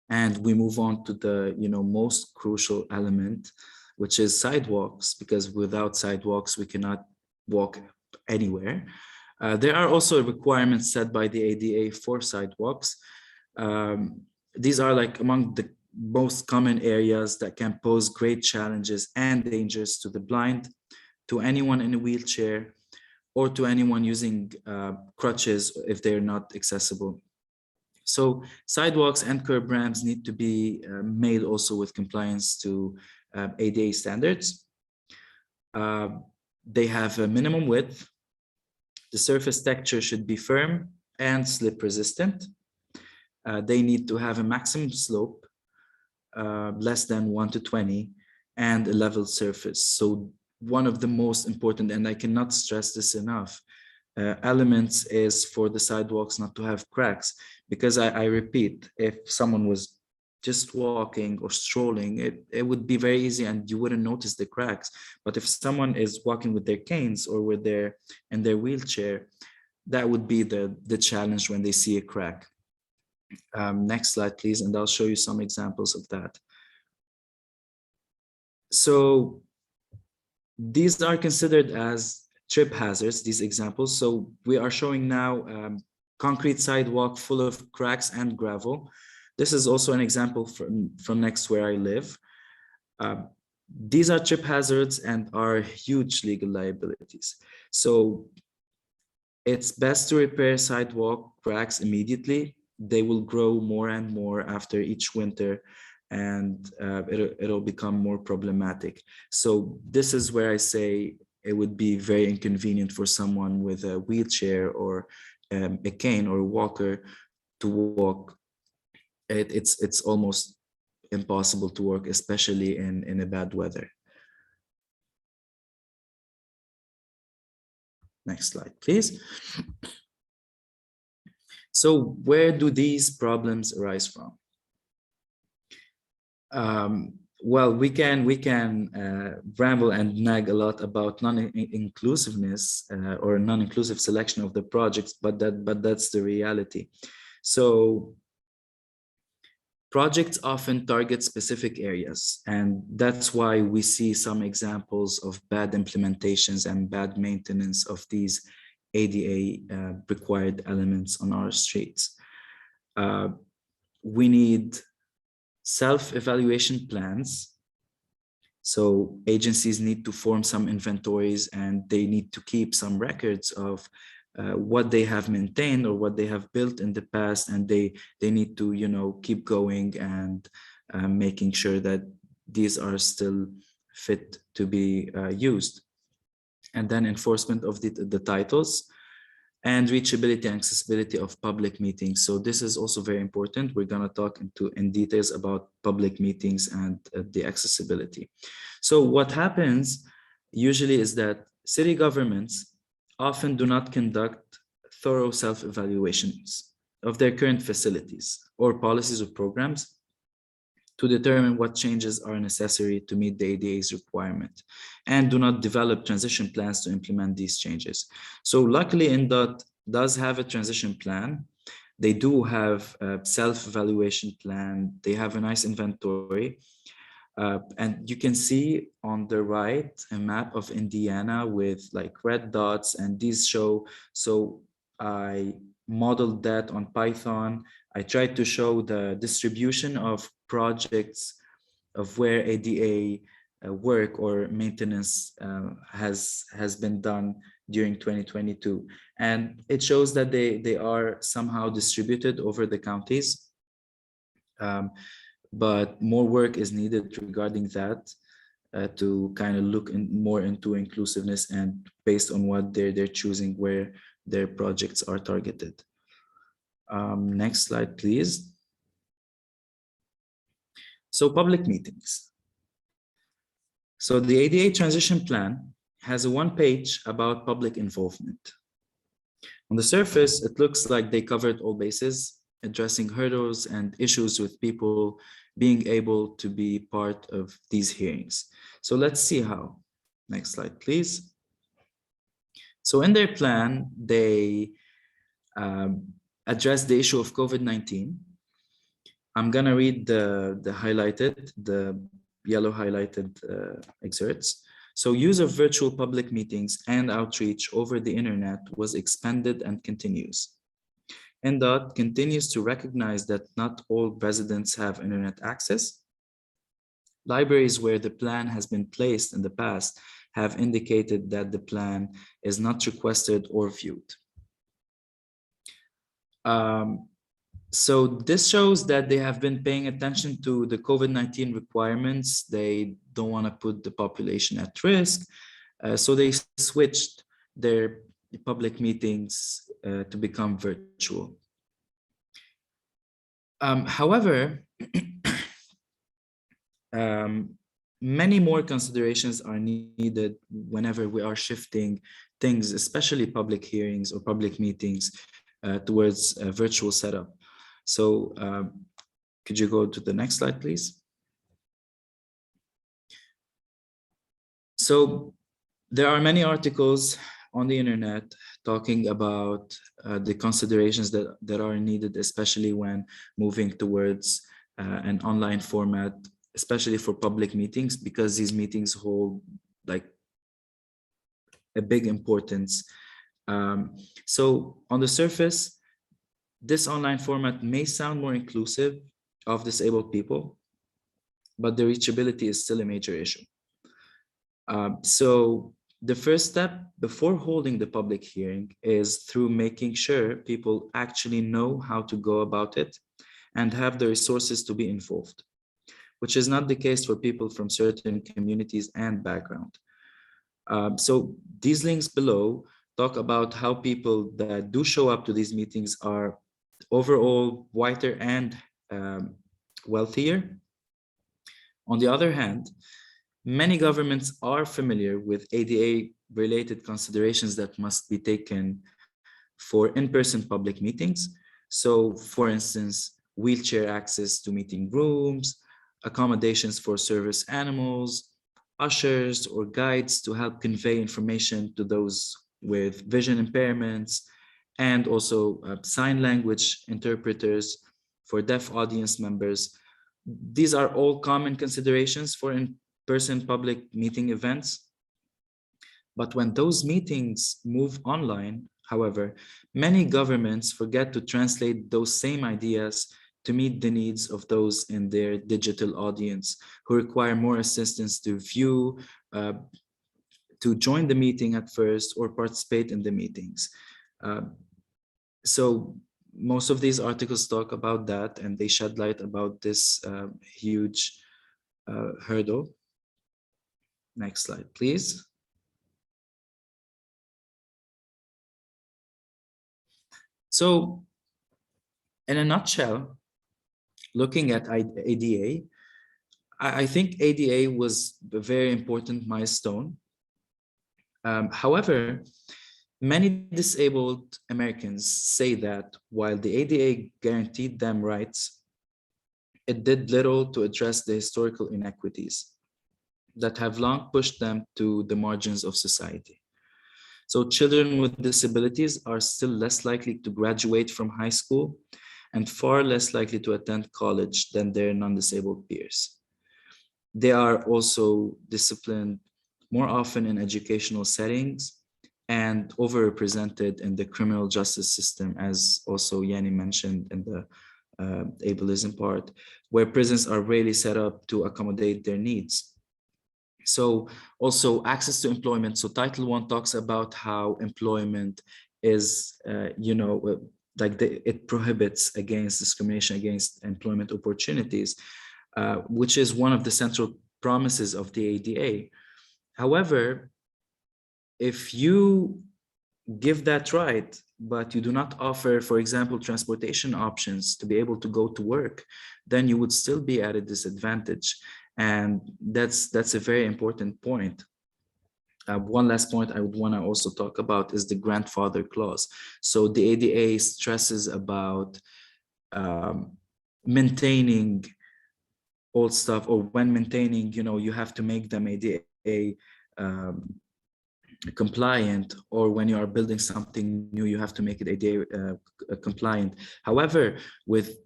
And we move on to the most crucial element, which is sidewalks, because without sidewalks, we cannot walk anywhere. There are also requirements set by the ADA for sidewalks. These are like among the most common areas that can pose great challenges and dangers to the blind, to anyone in a wheelchair, or to anyone using crutches if they're not accessible. So sidewalks and curb ramps need to be made also with compliance to ADA standards. They have a minimum width. The surface texture should be firm and slip resistant. They need to have a maximum slope, less than 1:20, and a level surface. So one of the most important, and I cannot stress this enough, elements is for the sidewalks not to have cracks, because I repeat, if someone was just walking or strolling, it would be very easy and you wouldn't notice the cracks. But if someone is walking with their canes or with in their wheelchair, that would be the challenge when they see a crack. Next slide, please, and I'll show you some examples of that. So these are considered as trip hazards, these examples. So we are showing now concrete sidewalk full of cracks and gravel. This is also an example from next where I live. These are trip hazards and are huge legal liabilities. So it's best to repair sidewalk cracks immediately. They will grow more and more after each winter, and it'll become more problematic. So this is where I say it would be very inconvenient for someone with a wheelchair or a cane or a walker to walk. It's almost impossible to work, especially in a bad weather. Next slide, please. So where do these problems arise from? well, we can ramble and nag a lot about non-inclusiveness or non-inclusive selection of the projects, but that's the reality. So projects often target specific areas, and that's why we see some examples of bad implementations and bad maintenance of these ADA required elements on our streets. We need self-evaluation plans. So agencies need to form some inventories, and they need to keep some records of what they have maintained or what they have built in the past, and they need to, you know, keep going and making sure that these are still fit to be used. And then enforcement of the titles and reachability and accessibility of public meetings. So this is also very important. We're going to talk in details about public meetings and the accessibility. So what happens usually is that city governments often do not conduct thorough self-evaluations of their current facilities or policies or programs to determine what changes are necessary to meet the ADA's requirement, and do not develop transition plans to implement these changes. So luckily, INDOT does have a transition plan. They do have a self-evaluation plan. They have a nice inventory. And you can see on the right a map of Indiana with like red dots, and these show, so I modeled that on Python. I tried to show the distribution of projects of where ADA work or maintenance has been done during 2022. And it shows that they are somehow distributed over the counties. But more work is needed regarding that to kind of look more into inclusiveness and based on what they're choosing where their projects are targeted. Next slide, please. So public meetings. So the ADA transition plan has a one page about public involvement. On the surface, it looks like they covered all bases, addressing hurdles and issues with people being able to be part of these hearings. So let's see how. Next slide, please. So in their plan, they address the issue of COVID-19. I'm gonna read the yellow highlighted excerpts. So use of virtual public meetings and outreach over the internet was expanded and continues. NDOT continues to recognize that not all residents have internet access. Libraries where the plan has been placed in the past have indicated that the plan is not requested or viewed. So this shows that they have been paying attention to the COVID-19 requirements. They don't want to put the population at risk. So they switched their public meetings to become virtual. However, many more considerations are needed whenever we are shifting things, especially public hearings or public meetings towards a virtual setup. So could you go to the next slide, please? So there are many articles on the internet talking about the considerations that are needed, especially when moving towards an online format, especially for public meetings, because these meetings hold like a big importance. So on the surface, this online format may sound more inclusive of disabled people, but the reachability is still a major issue. So the first step before holding the public hearing is through making sure people actually know how to go about it and have the resources to be involved, which is not the case for people from certain communities and background. So these links below talk about how people that do show up to these meetings are overall whiter and wealthier. On the other hand, many governments are familiar with ADA-related considerations that must be taken for in-person public meetings. So, for instance, wheelchair access to meeting rooms, accommodations for service animals, ushers or guides to help convey information to those with vision impairments, and also sign language interpreters for deaf audience members. These are all common considerations for in-person public meeting events. But when those meetings move online, however, many governments forget to translate those same ideas to meet the needs of those in their digital audience who require more assistance to view, to join the meeting at first or participate in the meetings. So most of these articles talk about that, and they shed light about this huge hurdle. Next slide, please. So in a nutshell, looking at ADA, I think ADA was a very important milestone. However, many disabled Americans say that while the ADA guaranteed them rights, it did little to address the historical inequities that have long pushed them to the margins of society. So children with disabilities are still less likely to graduate from high school and far less likely to attend college than their non-disabled peers. They are also disciplined more often in educational settings and overrepresented in the criminal justice system, as also Yanni mentioned in the ableism part, where prisons are rarely set up to accommodate their needs. So also access to employment. So Title I talks about how employment is, it prohibits against discrimination against employment opportunities, which is one of the central promises of the ADA. However, if you give that right, but you do not offer, for example, transportation options to be able to go to work, then you would still be at a disadvantage. And that's a very important point. One last point I would want to also talk about is the grandfather clause. So the ADA stresses about maintaining old stuff, or when maintaining, you have to make them ADA compliant, or when you are building something new, you have to make it ADA compliant. However, with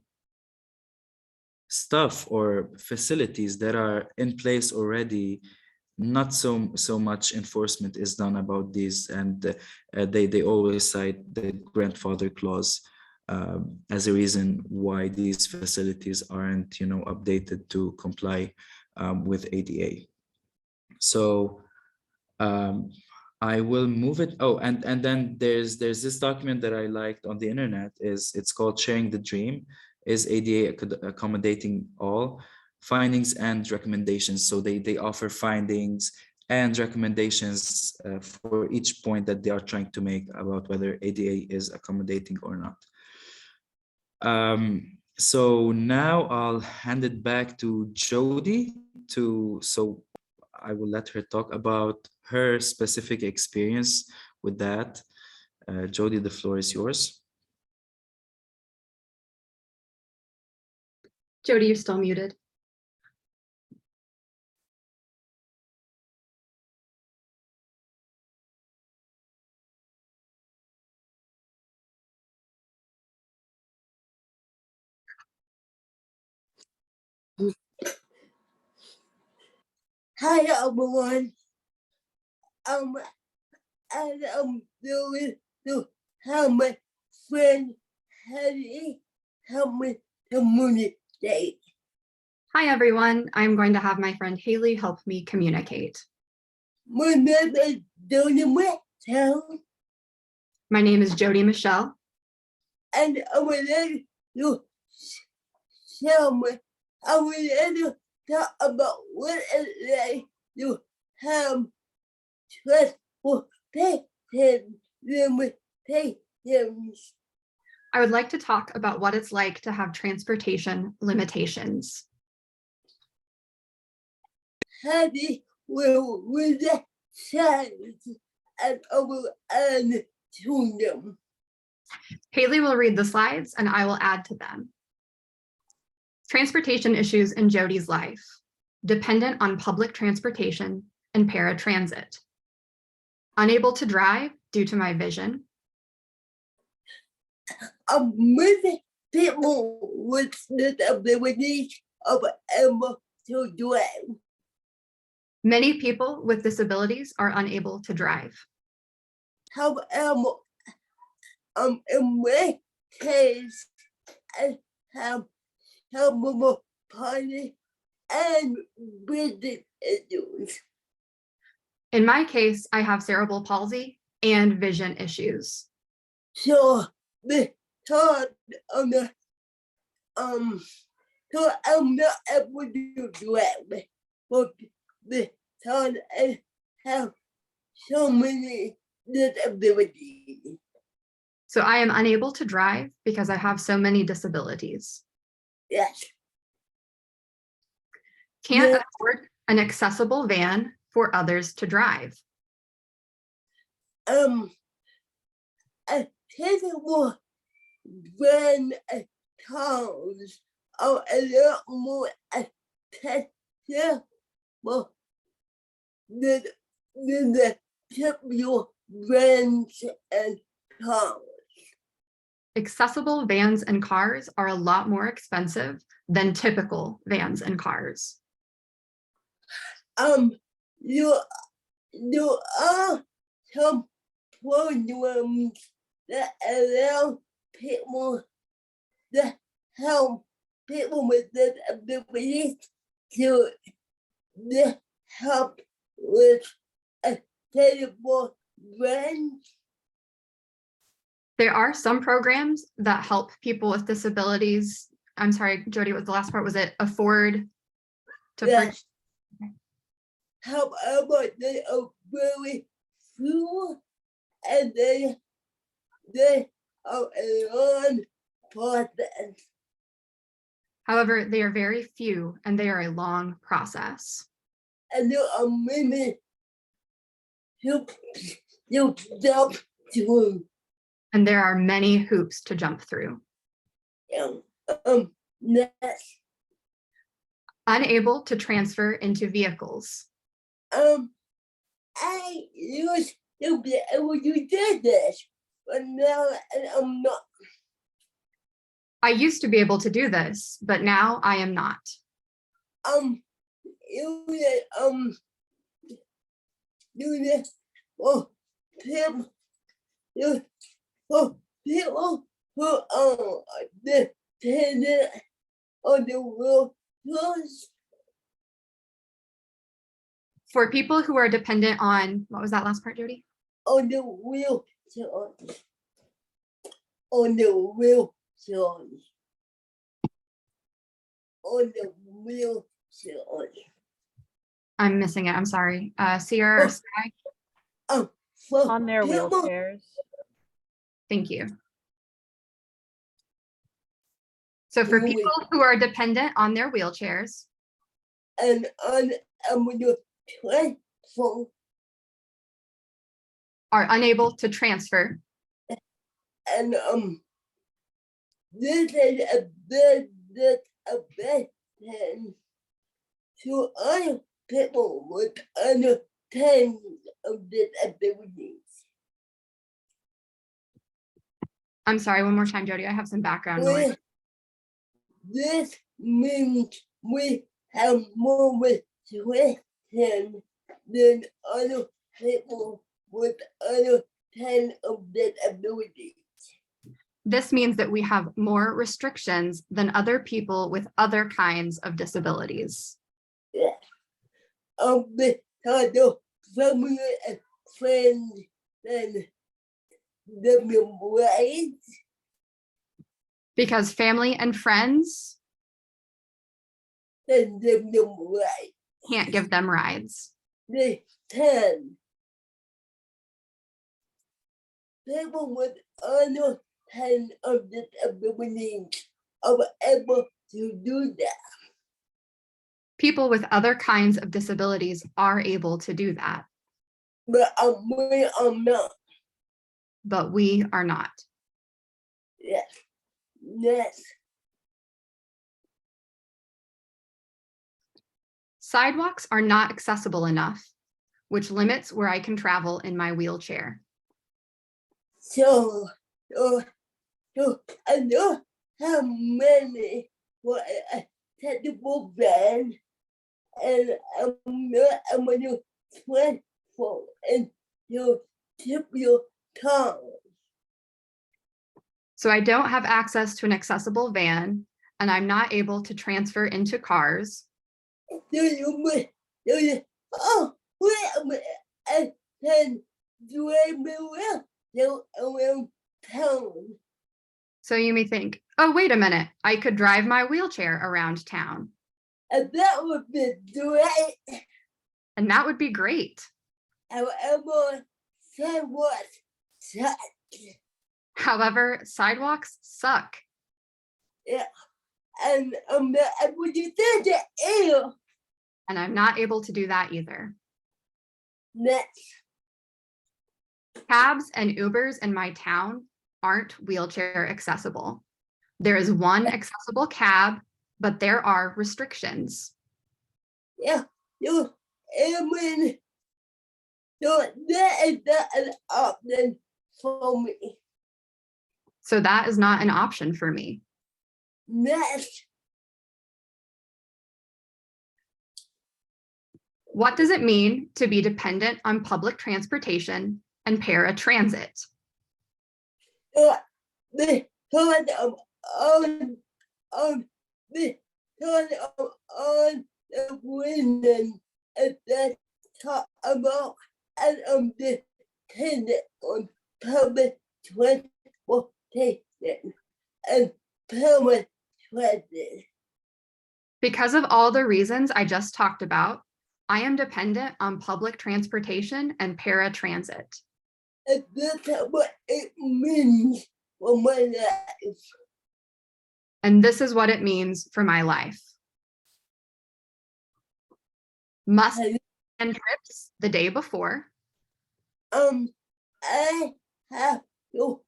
stuff or facilities that are in place already, not so much enforcement is done about these, and they always cite the grandfather clause as a reason why these facilities aren't updated to comply with ADA. So I will move it. Oh, and then there's this document that I liked on the internet. It's called Sharing the Dream. Is ADA accommodating all? Findings and recommendations. So they offer findings and recommendations for each point that they are trying to make about whether ADA is accommodating or not. So now I'll hand it back to Jody so I will let her talk about her specific experience with that. Jody, the floor is yours.
Jody, you're still muted.
Hi everyone. And I'm doing to help my friend Hattie help me communicate.
Hi, everyone. I'm going to have my friend Haley help me communicate.
My name is Jody Michelle,
My name is Jody Michelle,
and I would like to tell me, I would like to talk about what it's like to have transportation limitations.
I would like to talk about what it's like to have transportation limitations.
Hattie will read the signs and I will add to them.
Haley will read the slides and I will add to them. Transportation issues in Jody's life. Dependent on public transportation and paratransit. Unable to drive due to my vision.
Many people with disabilities are able to drive.
Many people with disabilities are unable to drive.
However, in my case, I have cerebral palsy and vision issues.
In my case, I have cerebral palsy and vision issues.
So because of the so I'm not able to drive, but because I have so many disabilities.
So I am unable to drive because I have so many disabilities.
Yes.
Can't
Yeah.
afford an accessible van for others to drive.
I think it was when cars are a lot more accessible than the typical vans and cars.
Accessible vans and cars are a lot more expensive than typical vans and cars.
There are some programs that allow people to help people with disabilities to help with accessible vans.
There are some programs that help people with disabilities. I'm sorry, Jody, what was the last part? Was it afford to purchase?
Yes. However, they are very few and they are a long process.
However, they are very few and they are a long process.
And there are many hoops you jump through.
And there are many hoops to jump through.
Next.
Unable to transfer into vehicles.
I used to be able to do this, but now I'm not.
I used to be able to do this, but now I am not.
Do this for people who are dependent on the wheelchairs.
For people who are dependent on, what was that last part, Jody?
On the wheelchairs. On the wheelchairs. On the wheelchairs.
I'm missing it, I'm sorry. Sierra or Sky?
For
On their
people-
wheelchairs.
Thank you. So for people who are dependent on their wheelchairs
And unable to transfer.
are unable to transfer,
And this is a big thing to other people with other kinds of disabilities.
I'm sorry, one more time, Jody, I have some background noise.
This means we have more restrictions than other people with other kinds of disabilities.
This means that we have more restrictions than other people with other kinds of disabilities.
Yeah. Because of family and friends and the rights.
Because family and friends
And the rights.
can't give them rides.
They can. People with other kinds of disabilities are able to do that.
People with other kinds of disabilities are able to do that,
But we are not.
but we are not.
Yes. Yes.
Sidewalks are not accessible enough, which limits where I can travel in my wheelchair.
So I know how many were accessible van, and I'm going to transform into typical cars.
So I don't have access to an accessible van, and I'm not able to transfer into cars.
Oh, wait a minute. I can drive me around town.
So you may think, oh, wait a minute, I could drive my wheelchair around town.
And that would be great.
And that would be great.
However, sidewalks suck.
However, sidewalks suck.
Yeah. And I'm not able to do that either.
And I'm not able to do that either.
Next.
Cabs and Ubers in my town aren't wheelchair accessible. There is one accessible cab, but there are restrictions.
Yeah, you, I mean, so that is not an option for me.
So that is not an option for me.
Next.
What does it mean to be dependent on public transportation and paratransit?
Because on the reason that talk about, and I'm dependent on public transportation and public transit.
Because of all the reasons I just talked about, I am dependent on public transportation and paratransit.
And that's what it means for my life.
And this is what it means for my life. Must plan trips the day before.
I have to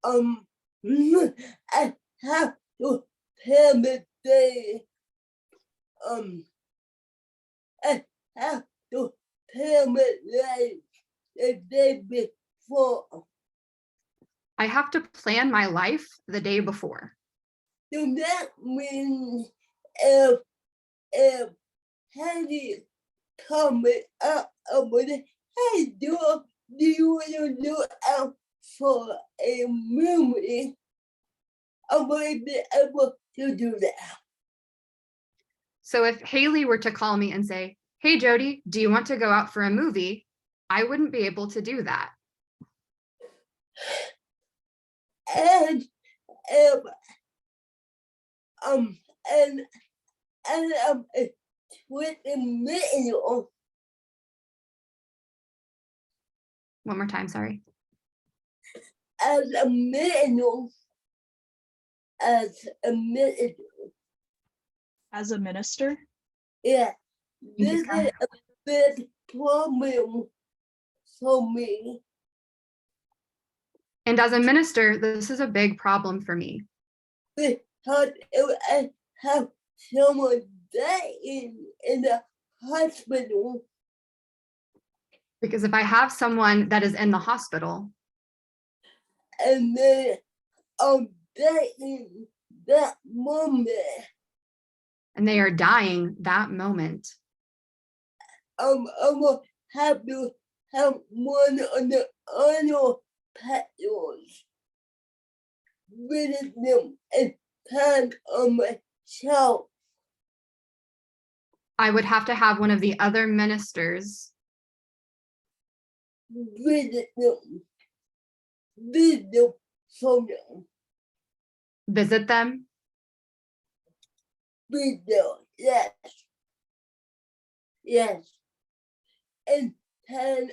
I have to plan the day. I have to plan my life the day before.
I have to plan my life the day before.
So that means if Hattie coming up with it, hey, do you want to do out for a movie? I might be able to do that.
So if Haley were to call me and say, hey, Jody, do you want to go out for a movie? I wouldn't be able to do that.
And with the middle.
One more time, sorry.
As a middle.
As a minister?
Yeah, this is a big problem for me.
And as a minister, this is a big problem for me.
Because if I have someone dying in the hospital.
Because if I have someone that is in the hospital.
And then I'm dying that moment.
And they are dying that moment.
I'm gonna have to have one of the other patrons visit them and plan on myself.
I would have to have one of the other ministers
Visit them for them.
Visit them.
Video, yes. Yes. And can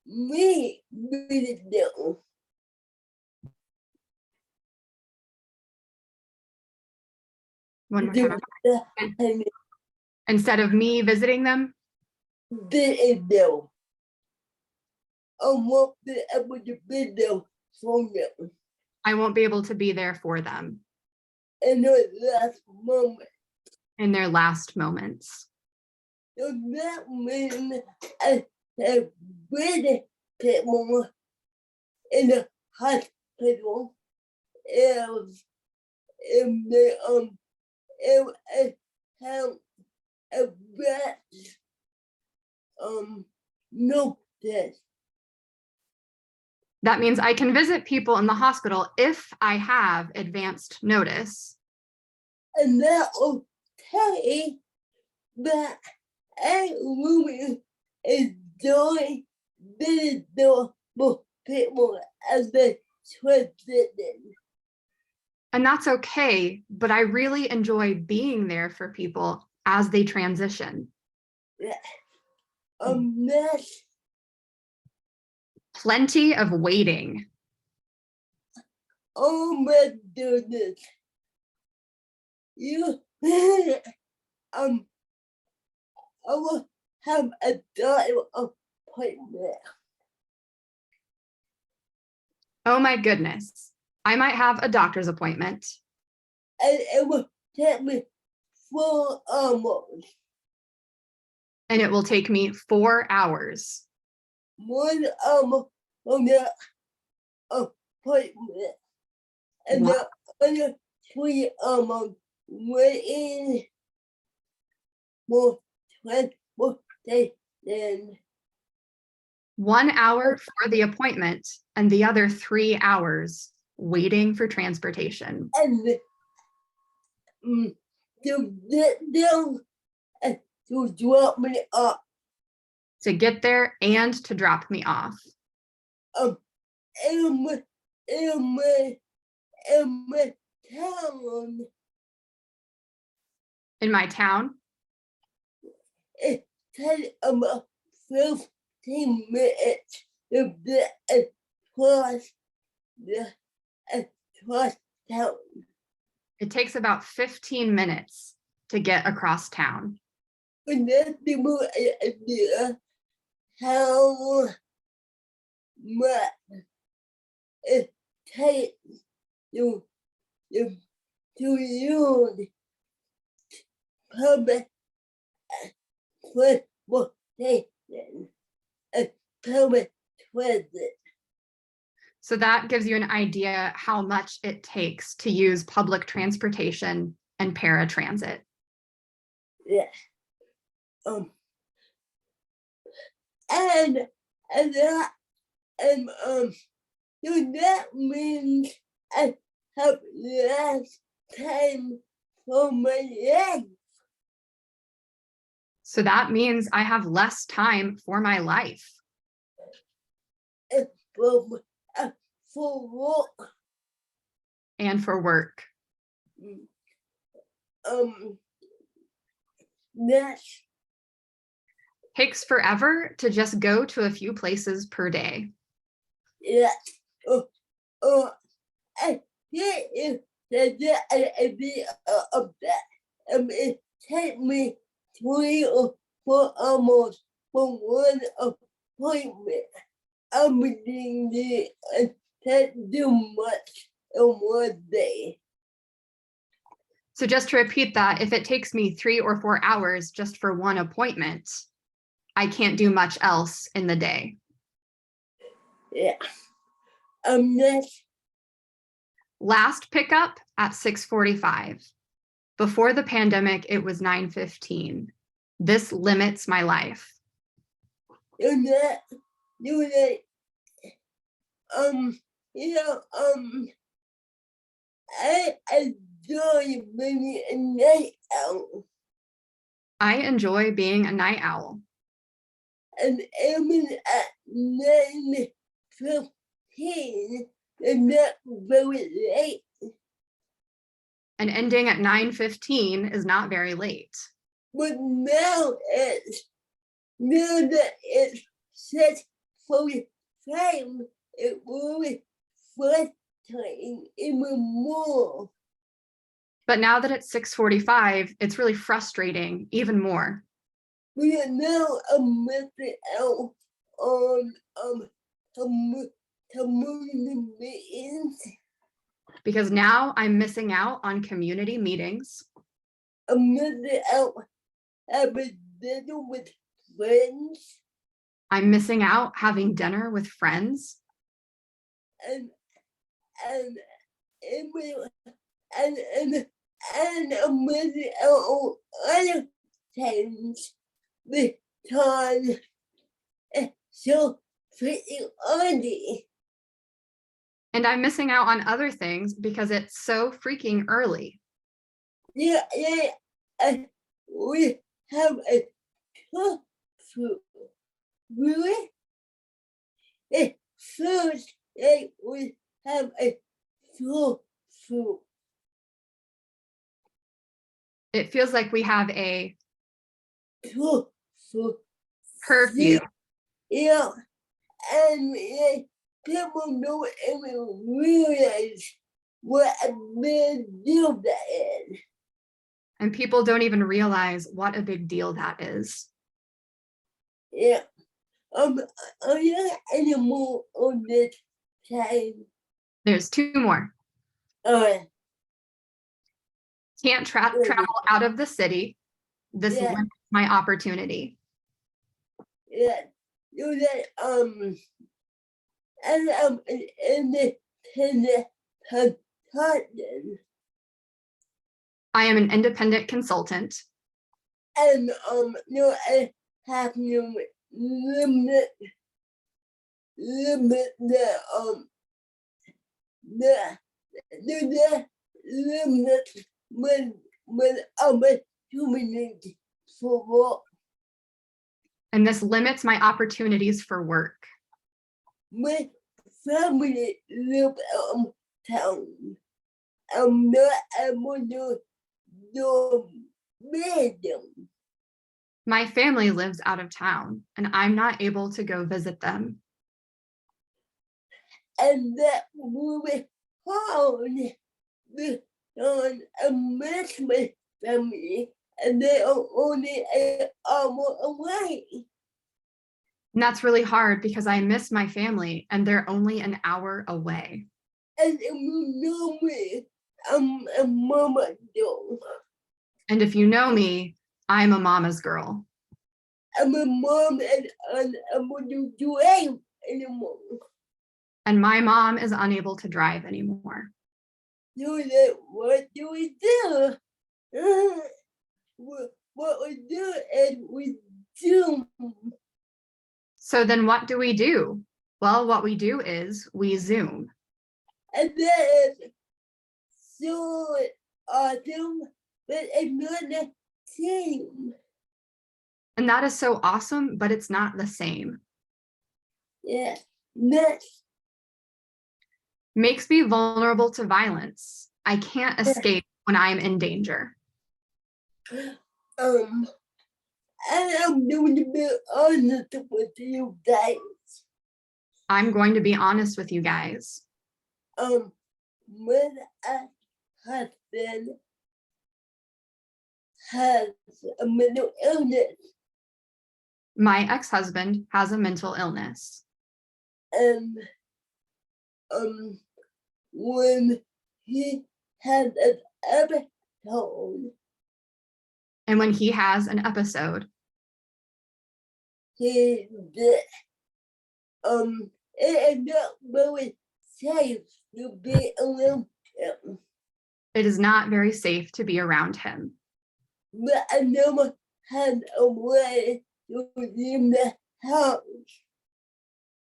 me visit them.
One more time. Instead of me visiting them.
Visit them. I won't be able to visit them for them.
I won't be able to be there for them.
In the last moment.
in their last moments.
So that means I have really people in the hospital if they if I have a bad notice.
That means I can visit people in the hospital if I have advanced notice.
And that okay, but I really enjoy visiting with people as they transition.
And that's okay, but I really enjoy being there for people as they transition.
That's
Plenty of waiting.
oh my goodness. You I will have a doctor appointment.
Oh my goodness. I might have a doctor's appointment.
And it will take me 4 hours.
And it will take me 4 hours.
1 hour from the appointment. And
Wow.
the other 3 hours waiting for transportation.
1 hour for the appointment and the other 3 hours waiting for transportation.
And to get down and to drop me up.
To get there and to drop me off.
In my town,
In my town,
it takes about 15 minutes to get across town.
it takes about 15 minutes to get across town.
But that's people idea how much it takes to use public transportation and public transit.
So that gives you an idea how much it takes to use public transportation and paratransit.
Yeah. And that so that means I have less time for my life.
So that means I have less time for my life
For work.
and for work.
That
Takes forever to just go to a few places per day.
yeah. I think the idea of that. It takes me 3 or 4 hours for one appointment. I'm beginning to can't do much in one day.
So just to repeat that, if it takes me 3 or 4 hours just for one appointment, I can't do much else in the day.
Yeah. Next.
Last pickup at 6:45. Before the pandemic, it was 9:15. This limits my life.
You know, I enjoy being a night owl.
I enjoy being a night owl.
And even at 9:15, it's not very late.
And ending at 9:15 is not very late.
But now that it's 6:45, it will be frustrating even more.
But now that it's 6:45, it's really frustrating even more.
We are now missing out on community meetings.
Because now I'm missing out on community meetings.
I'm missing out having dinner with friends
I'm missing out having dinner with friends.
and and we- and I'm missing out on other things because it's so pretty early.
And I'm missing out on other things because it's so freaking early.
Yeah, we have a curfew. Really? First, we have a curfew.
It feels like we have a
Curfew.
curfew.
Yeah, and people don't even realize what a big deal that is.
And people don't even realize what a big deal that is.
Yeah. Are there any more on this time?
There's two more. Can't travel out of the city. This
Yeah.
limits my opportunity.
Yeah. You that and in the consultant
I am an independent consultant.
and you have no limit the limit when opportunity for work.
And this limits my opportunities for work.
My family live town. I'm not able to do medium.
My family lives out of town, and I'm not able to go visit them.
And that will be hard because I miss my family and they are only an hour away.
And that's really hard because I miss my family and they're only an hour away.
And if you know me, I'm a mama girl.
And if you know me, I'm a mama's girl.
I'm a mom and I'm going to do anything anymore.
And my mom is unable to drive anymore.
So that what do we do? What we do is we Zoom.
So then what do we do? Well, what we do is we Zoom.
And that is so awesome, but it's not the same.
And that is so awesome, but it's not the same.
Yeah, next.
Makes me vulnerable to violence. I can't escape when I'm in danger.
And I'm going to be honest with you guys.
I'm going to be honest with you guys.
My husband has a mental illness,
My ex-husband has a mental illness.
and when he had an episode,
And when he has an episode,
he did. It is not very safe to be around him.
it is not very safe to be around him.
But I never had a way to leave the house.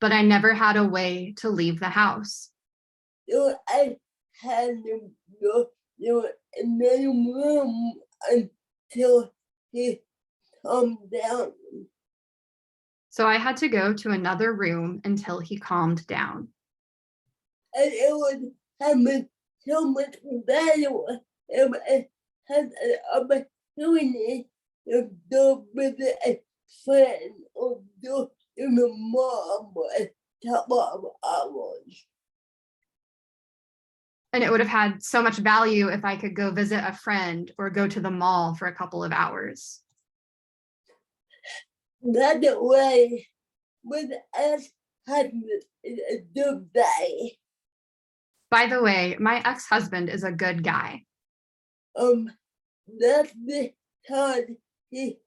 But I never had a way to leave the house.
So I had to go to another room until he calmed down.
So I had to go to another room until he calmed down.
And it would have been so much better if I had an opportunity to go visit a friend or go to the mall for a couple of hours.
And it would have had so much value if I could go visit a friend or go to the mall for a couple of hours.
By the way, with us husband is a good guy.
By the way, my ex-husband is a good guy.
that's because he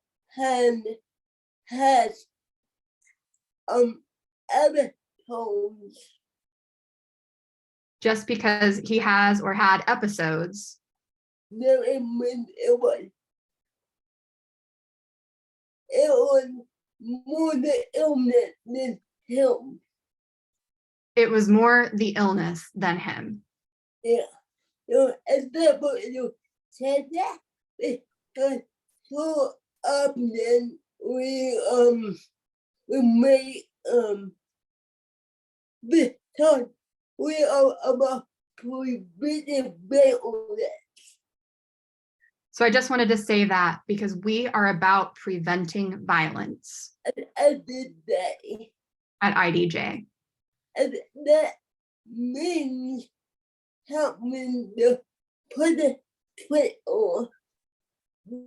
has other tones.
Just because he has or had episodes.
No, it was more the illness than him.
It was more the illness than him.
Yeah. Example, you said that because so often we make because we are about preventing violence.
So I just wanted to say that because we are about preventing violence
And did that.
at IDJ.
And that means helping the put a twist on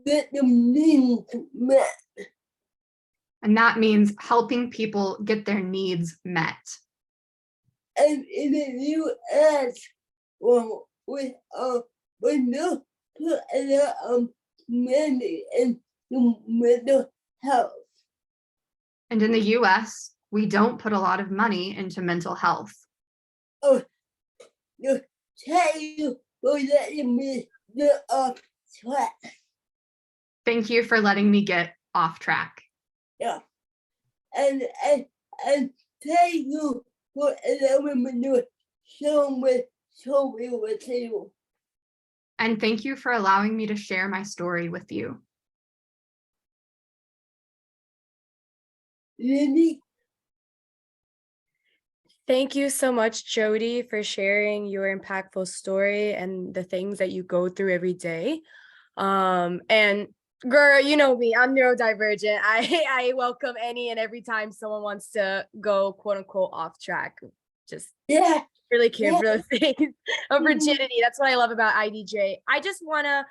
that the needs met.
And that means helping people get their needs met.
And in the US, well, we no put a lot of money into mental health.
And in the US, we don't put a lot of money into mental health.
Oh, you thank you for letting me get off track.
Thank you for letting me get off track.
Yeah. And thank you for allowing me to show me with you.
And thank you for allowing me to share my story with you.
Lily,
Thank you so much, Jody, for sharing your impactful story and the things that you go through every day. And girl, you know me, I'm neurodivergent. I welcome any and every time someone wants to go quote unquote off track. Just
yeah,
really care
yeah.
for those things of rigidity. That's what I love about IDJ. I just want to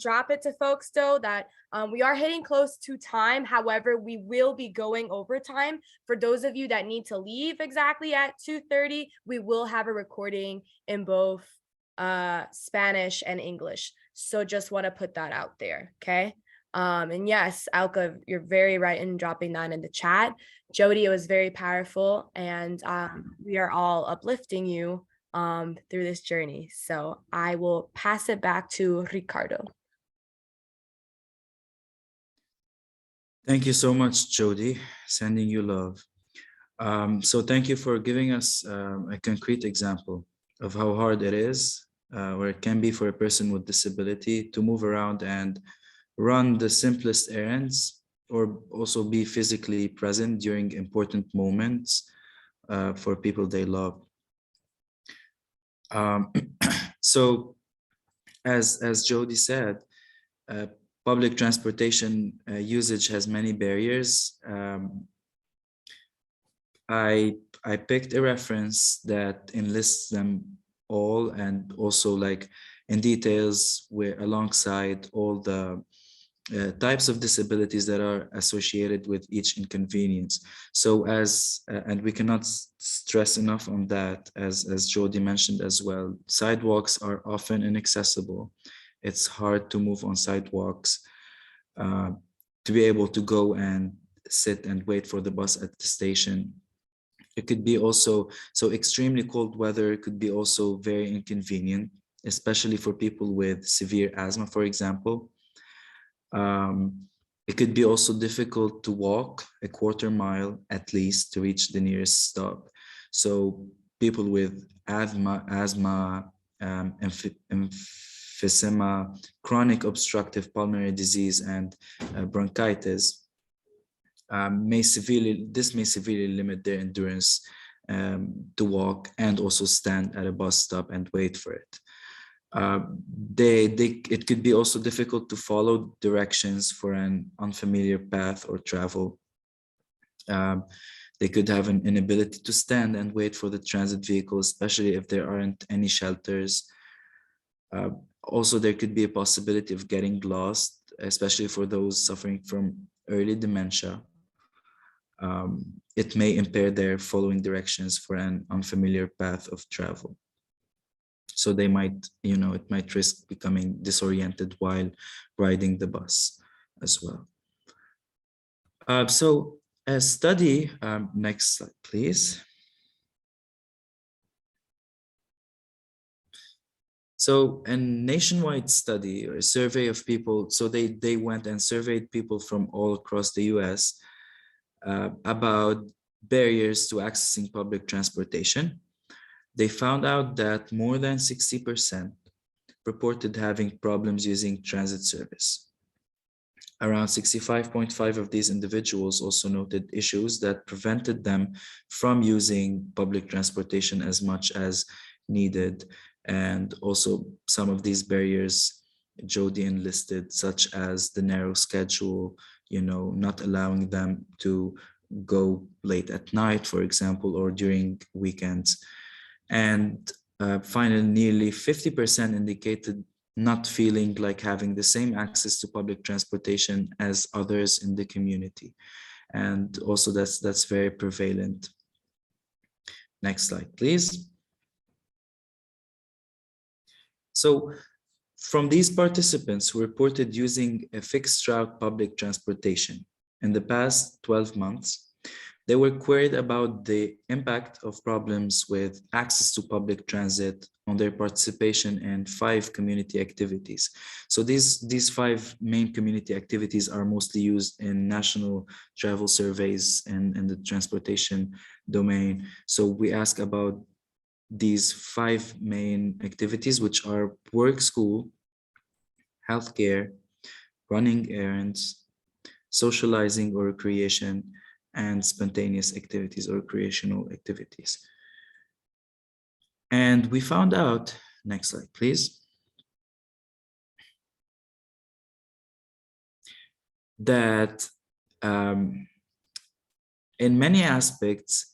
drop it to folks though that we are hitting close to time. However, we will be going over time. For those of you that need to leave exactly at 2:30, we will have a recording in both Spanish and English. So just want to put that out there, okay? And yes, Alka, you're very right in dropping that in the chat. Jody, it was very powerful, and we are all uplifting you through this journey. So I will pass it back to Ricardo.
Thank you so much, Jody. Sending you love. So thank you for giving us a concrete example of how hard it is, or it can be for a person with disability to move around and run the simplest errands, or also be physically present during important moments for people they love. So as Jody said, public transportation usage has many barriers. I picked a reference that enlists them all, and also like in details where alongside all the types of disabilities that are associated with each inconvenience. So and we cannot stress enough on that, as Jody mentioned as well, sidewalks are often inaccessible. It's hard to move on sidewalks, to be able to go and sit and wait for the bus at the station. It could be also, so extremely cold weather could be also very inconvenient, especially for people with severe asthma, for example. It could be also difficult to walk a quarter mile at least to reach the nearest stop. So people with asthma, emphysema, chronic obstructive pulmonary disease, and bronchitis may severely limit their endurance to walk and also stand at a bus stop and wait for it. It could be also difficult to follow directions for an unfamiliar path or travel. They could have an inability to stand and wait for the transit vehicle, especially if there aren't any shelters. Also, there could be a possibility of getting lost, especially for those suffering from early dementia. It may impair their following directions for an unfamiliar path of travel. So they might, it might risk becoming disoriented while riding the bus as well. So a study, next slide, please. So a nationwide study or a survey of people, so they went and surveyed people from all across the US about barriers to accessing public transportation. They found out that more than 60% reported having problems using transit service. Around 65.5% of these individuals also noted issues that prevented them from using public transportation as much as needed. And also some of these barriers Jody enlisted, such as the narrow schedule, not allowing them to go late at night, for example, or during weekends. And finally, nearly 50% indicated not feeling like having the same access to public transportation as others in the community. And also that's very prevalent. Next slide, please. So from these participants who reported using a fixed route public transportation in the past 12 months, they were queried about the impact of problems with access to public transit on their participation in 5 community activities. So these 5 main community activities are mostly used in national travel surveys and in the transportation domain. So we ask about these 5 main activities, which are work, school, healthcare, running errands, socializing or recreation, and spontaneous activities or recreational activities. And we found out, next slide, please, that in many aspects,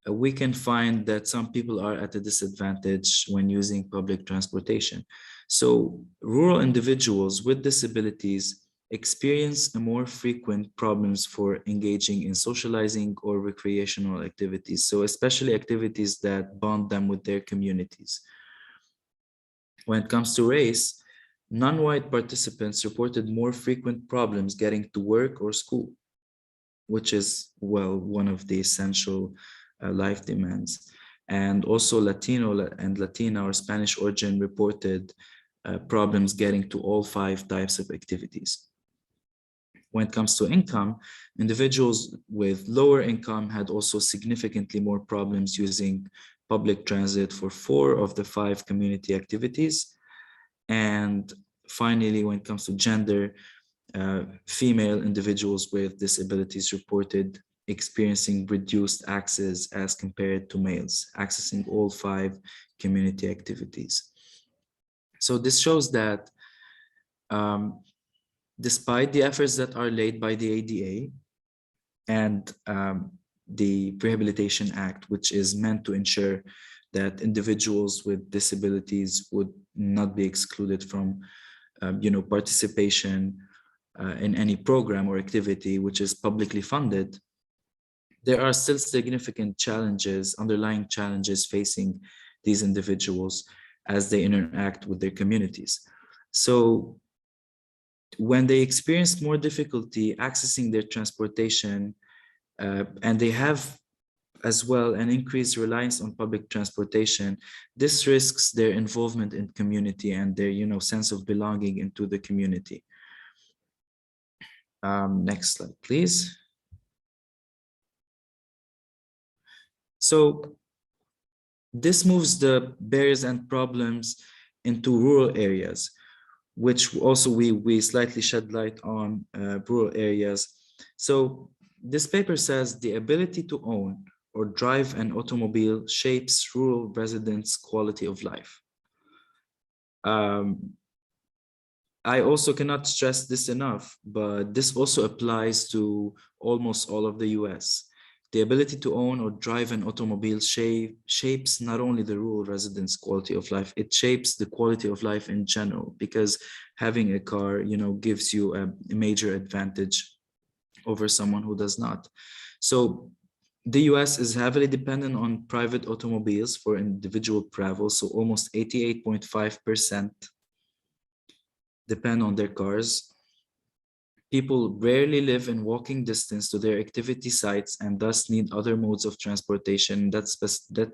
we can find that some people are at a disadvantage when using public transportation. So rural individuals with disabilities experience more frequent problems for engaging in socializing or recreational activities. So especially activities that bond them with their communities. When it comes to race, non-white participants reported more frequent problems getting to work or school, which is, well, one of the essential life demands. And also Latino and Latina or Spanish origin reported problems getting to all 5 types of activities. When it comes to income, individuals with lower income had also significantly more problems using public transit for 4 of the 5 community activities. And finally, when it comes to gender, female individuals with disabilities reported experiencing reduced access as compared to males, accessing all 5 community activities. So this shows that despite the efforts that are laid by the ADA and the Rehabilitation Act, which is meant to ensure that individuals with disabilities would not be excluded from participation in any program or activity which is publicly funded, there are still significant challenges, underlying challenges facing these individuals as they interact with their communities. So when they experience more difficulty accessing their transportation, and they have as well an increased reliance on public transportation, this risks their involvement in community and their sense of belonging into the community. Next slide, please. So this moves the barriers and problems into rural areas, which also we slightly shed light on rural areas. So this paper says the ability to own or drive an automobile shapes rural residents' quality of life. I also cannot stress this enough, but this also applies to almost all of the US. The ability to own or drive an automobile shapes not only the rural residents' quality of life, it shapes the quality of life in general, because having a car, gives you a major advantage over someone who does not. So The US is heavily dependent on private automobiles for individual travel, so almost 88.5% depend on their cars. People rarely live in walking distance to their activity sites and thus need other modes of transportation. That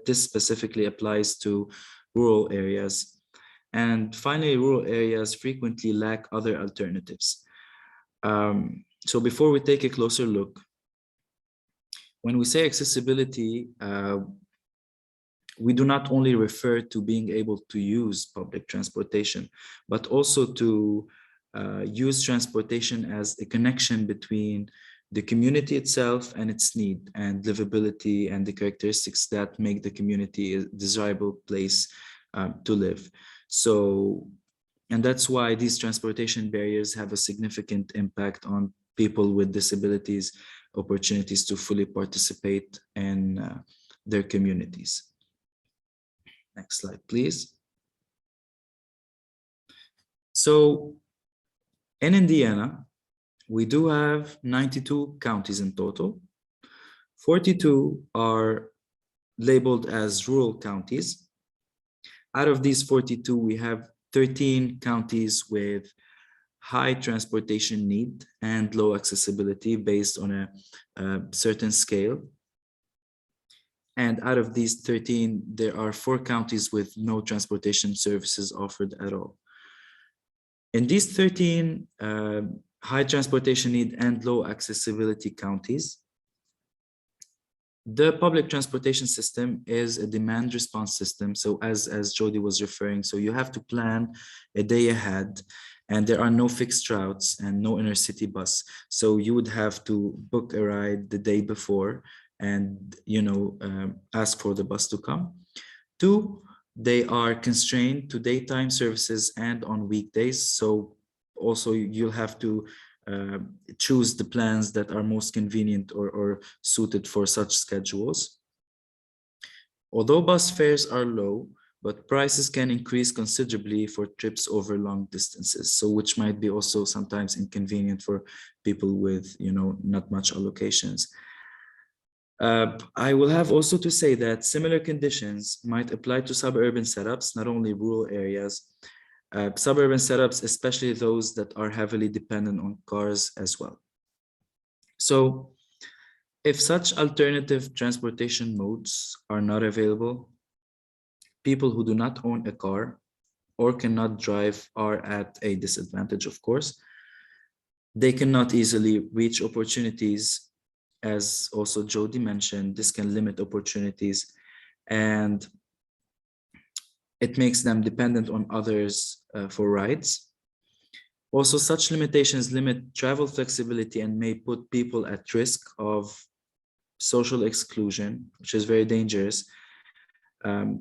this specifically applies to rural areas. And finally, rural areas frequently lack other alternatives. So before we take a closer look, when we say accessibility, we do not only refer to being able to use public transportation, but also to use transportation as a connection between the community itself and its need and livability and the characteristics that make the community a desirable place to live. So, and that's why these transportation barriers have a significant impact on people with disabilities, opportunities to fully participate in their communities. Next slide, please. So in Indiana, we do have 92 counties in total. 42 are labeled as rural counties. Out of these 42, we have 13 counties with high transportation need and low accessibility based on a certain scale. And out of these 13, there are 4 counties with no transportation services offered at all. In these 13 high transportation need and low accessibility counties, the public transportation system is a demand response system. So as Jody was referring, so you have to plan a day ahead and there are no fixed routes and no inner city bus. So you would have to book a ride the day before and, you know, ask for the bus to come. 2, they are constrained to daytime services and on weekdays. So also you'll have to choose the plans that are most convenient or suited for such schedules. Although bus fares are low, but prices can increase considerably for trips over long distances. So which might be also sometimes inconvenient for people with, you know, not much allocations. I will have also to say that similar conditions might apply to suburban setups, not only rural areas. Suburban setups, especially those that are heavily dependent on cars as well. So if such alternative transportation modes are not available, people who do not own a car or cannot drive are at a disadvantage, of course. They cannot easily reach opportunities. As also Jody mentioned, this can limit opportunities and it makes them dependent on others for rides. Also, such limitations limit travel flexibility and may put people at risk of social exclusion, which is very dangerous.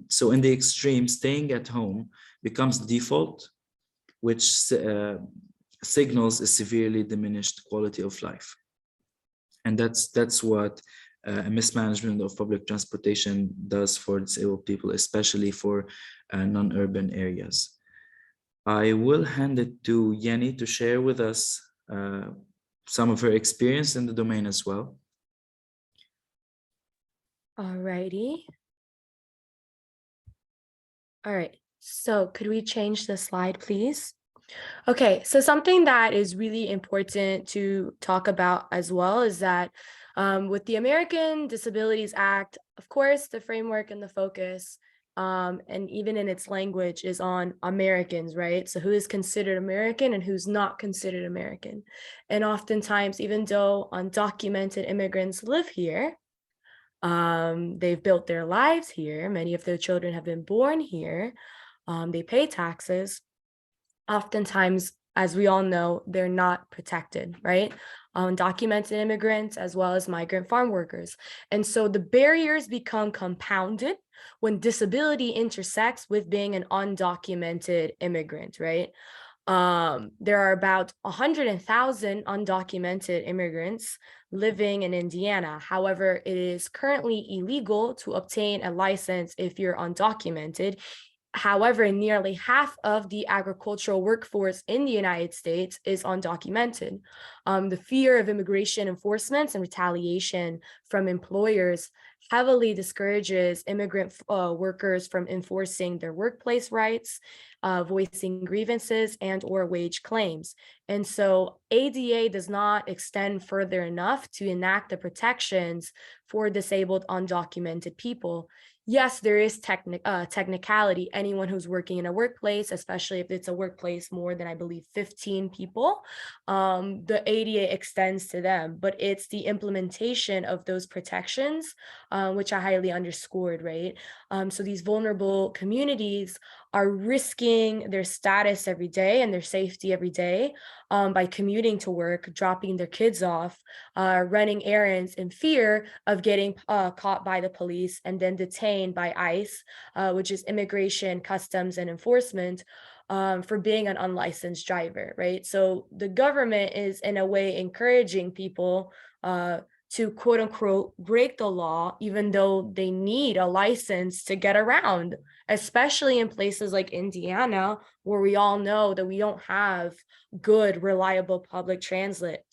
So in the extreme, staying at home becomes default, which signals a severely diminished quality of life. And that's what a mismanagement of public transportation does for disabled people, especially for non-urban areas. I will hand it to Jenny to share with us some of her experience in the domain as well.
Alrighty. All right, so could we change the slide, please? Okay, so something that is really important to talk about as well is that with the American Disabilities Act, of course, the framework and the focus, and even in its language, is on Americans, right? So who is considered American and who's not considered American. And oftentimes, even though undocumented immigrants live here, they've built their lives here, many of their children have been born here, they pay taxes. Oftentimes, as we all know, they're not protected, right? Undocumented immigrants as well as migrant farm workers. And so the barriers become compounded when disability intersects with being an undocumented immigrant, right? There are about 100,000 undocumented immigrants living in Indiana. However, it is currently illegal to obtain a license if you're undocumented, However, nearly half of the agricultural workforce in the United States is undocumented. The fear of immigration enforcement and retaliation from employers heavily discourages immigrant workers from enforcing their workplace rights, voicing grievances and/or wage claims. And so ADA does not extend further enough to enact the protections for disabled undocumented people. Yes, there is technicality. Anyone who's working in a workplace, especially if it's a workplace more than, I believe, 15 people, the ADA extends to them, but it's the implementation of those protections, which I highly underscored, right? So these vulnerable communities are risking their status every day and their safety every day by commuting to work, dropping their kids off, running errands in fear of getting caught by the police and then detained by ICE, which is Immigration, Customs, and Enforcement, for being an unlicensed driver, right? So the government is in a way encouraging people to quote unquote break the law, even though they need a license to get around, especially in places like Indiana, where we all know that we don't have good, reliable public transit,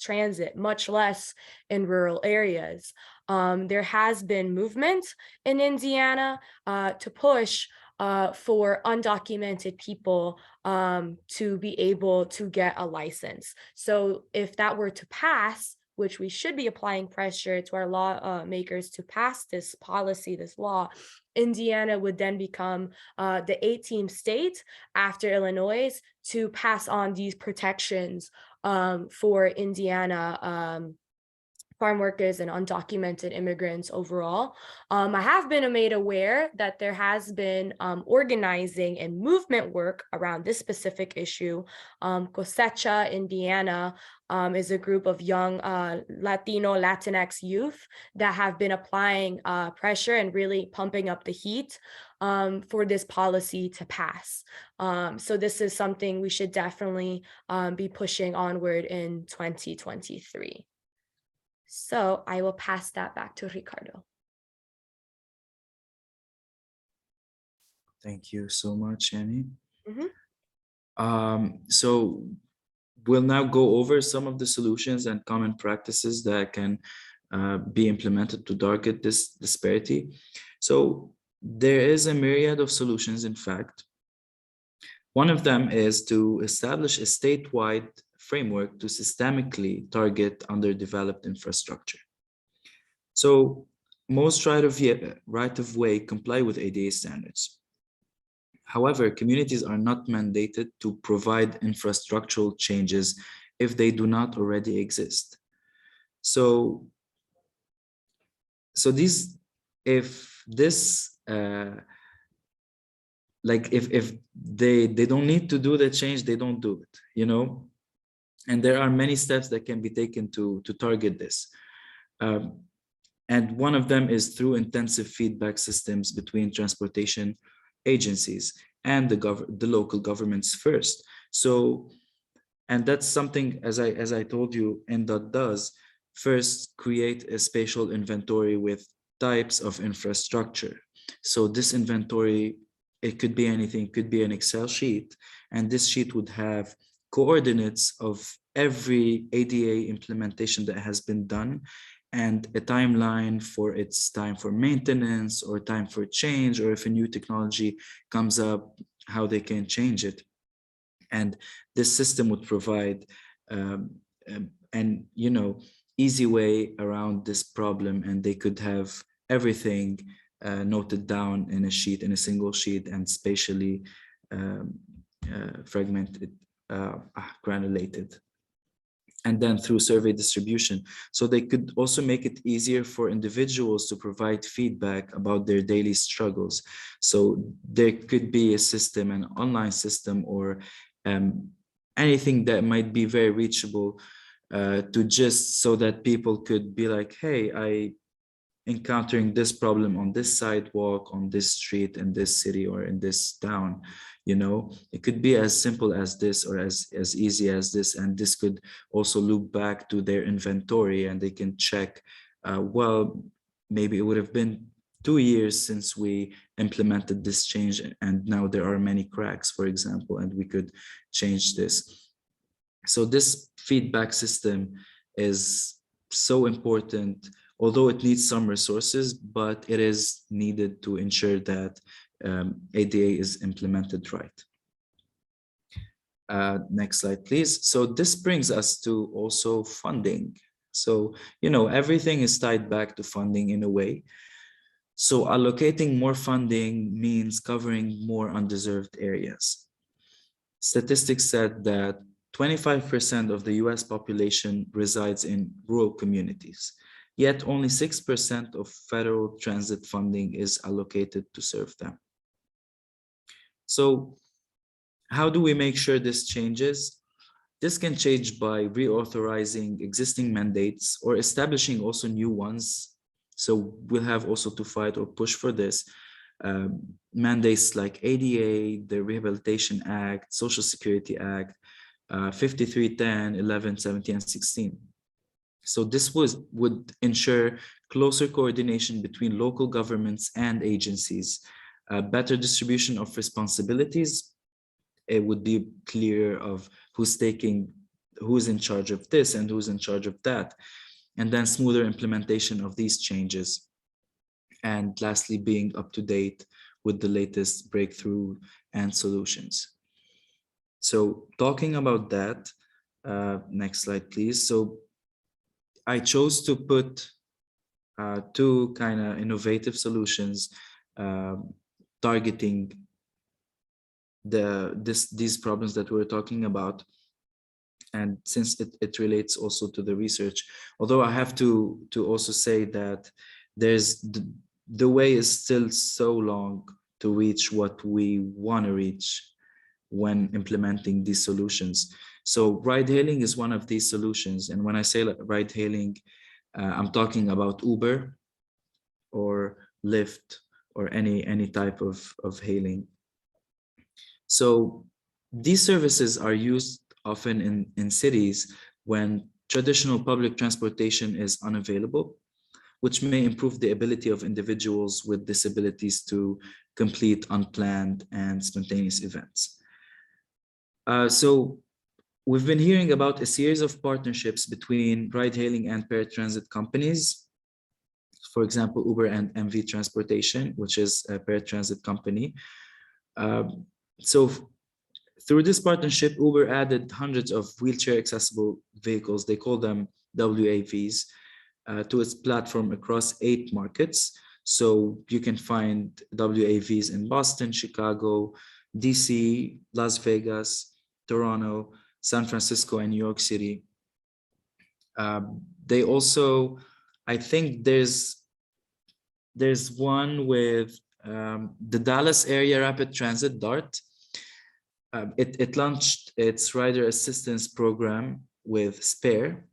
much less in rural areas. There has been movement in Indiana to push for undocumented people to be able to get a license. So if that were to pass, which we should be applying pressure to our lawmakers to pass this policy, this law, Indiana would then become the 18th state after Illinois to pass on these protections for Indiana farm workers and undocumented immigrants overall. I have been made aware that there has been organizing and movement work around this specific issue. Cosecha, Indiana, is a group of young Latinx youth that have been applying pressure and really pumping up the heat for this policy to pass. So this is something we should definitely be pushing onward in 2023. So I will pass that back to Ricardo.
Thank you so much, Annie.
Mhm.
So we'll now go over some of the solutions and common practices that can be implemented to target this disparity. So there is a myriad of solutions, in fact. One of them is to establish a statewide framework to systemically target underdeveloped infrastructure. So most right-of-way comply with ADA standards. However, communities are not mandated to provide infrastructural changes if they do not already exist. So if they don't need to do the change, they don't do it, you know? And there are many steps that can be taken to target this. And one of them is through intensive feedback systems between transportation agencies and the local governments first. So, and that's something, as I told you, NDOT does, first create a spatial inventory with types of infrastructure. So this inventory, it could be anything, could be an Excel sheet, and this sheet would have coordinates of every ADA implementation that has been done and a timeline for its time for maintenance or time for change, or if a new technology comes up, how they can change it. And this system would provide an easy way around this problem, and they could have everything noted down in a sheet, in a single sheet, and spatially fragmented, granulated, and then through survey distribution. So they could also make it easier for individuals to provide feedback about their daily struggles. So there could be a system, an online system, or anything that might be very reachable to just so that people could be like, hey, I encountering this problem on this sidewalk, on this street, in this city, or in this town. You know, it could be as simple as this, or as easy as this, and this could also loop back to their inventory, and they can check, well, maybe it would have been 2 years since we implemented this change, and now there are many cracks, for example, and we could change this. So this feedback system is so important, although it needs some resources, but it is needed to ensure that ADA is implemented right. Next slide, please. So this brings us to also funding. So, everything is tied back to funding in a way. So allocating more funding means covering more undeserved areas. Statistics said that 25% of the US population resides in rural communities, yet only 6% of federal transit funding is allocated to serve them. So how do we make sure this changes? This can change by reauthorizing existing mandates or establishing also new ones. So we'll have also to fight or push for this. Mandates like ADA, the Rehabilitation Act, Social Security Act, 5310, 11, 17, and 16. So this would ensure closer coordination between local governments and agencies, better distribution of responsibilities. It would be clear of who's in charge of this and who's in charge of that, and then smoother implementation of these changes. And lastly, being up to date with the latest breakthrough and solutions. So talking about that, next slide, please. So I chose to put two kind of innovative solutions targeting these problems that we're talking about. And since it relates also to the research, although I have to also say that there's the way is still so long to reach what we want to reach when implementing these solutions. So ride hailing is one of these solutions. And when I say ride hailing, I'm talking about Uber or Lyft or any type of hailing. So these services are used often in cities when traditional public transportation is unavailable, which may improve the ability of individuals with disabilities to complete unplanned and spontaneous events. So we've been hearing about a series of partnerships between ride-hailing and paratransit companies. For example, Uber and MV Transportation, which is a paratransit company. So through this partnership, Uber added hundreds of wheelchair accessible vehicles, they call them WAVs, to its platform across 8 markets. So you can find WAVs in Boston, Chicago, DC, Las Vegas, Toronto, San Francisco, and New York City. They also, I think there's one with the Dallas Area Rapid Transit, DART. It launched its rider assistance program with Spare.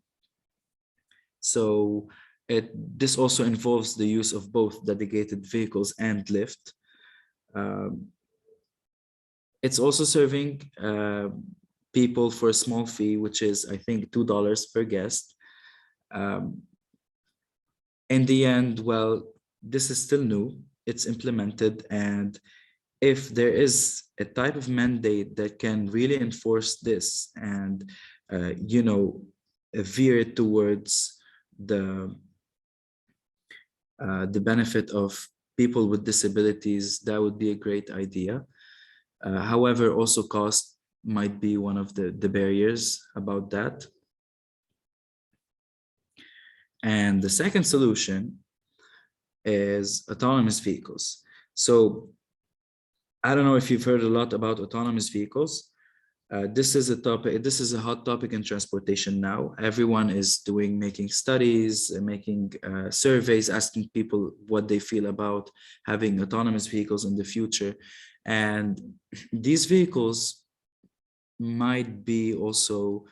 So this also involves the use of both dedicated vehicles and Lyft. It's also serving people for a small fee, which is, I think, $2 per guest. In the end, well, this is still new, it's implemented, and if there is a type of mandate that can really enforce this and, veer it towards the benefit of people with disabilities, that would be a great idea. However, also cost might be one of the barriers about that. And the second solution is autonomous vehicles. So I don't know if you've heard a lot about autonomous vehicles. This is a hot topic in transportation now. Everyone is making studies, making surveys, asking people what they feel about having autonomous vehicles in the future. And these vehicles might be also,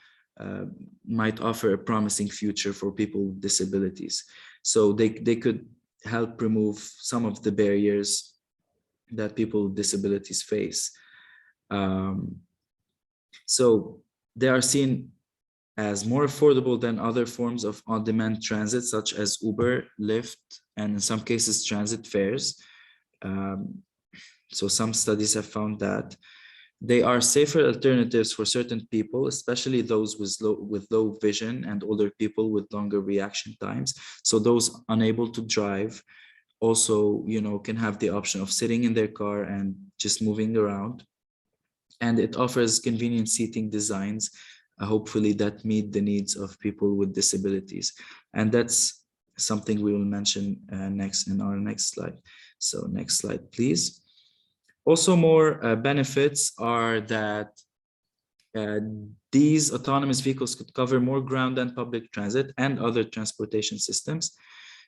might offer a promising future for people with disabilities. So they could help remove some of the barriers that people with disabilities face. So they are seen as more affordable than other forms of on-demand transit, such as Uber, Lyft, and in some cases, transit fares. So some studies have found that they are safer alternatives for certain people, especially those with low vision and older people with longer reaction times. So those unable to drive also, can have the option of sitting in their car and just moving around. And it offers convenient seating designs, hopefully that meet the needs of people with disabilities. And that's something we will mention next in our next slide. So next slide, please. Also, more benefits are that these autonomous vehicles could cover more ground than public transit and other transportation systems.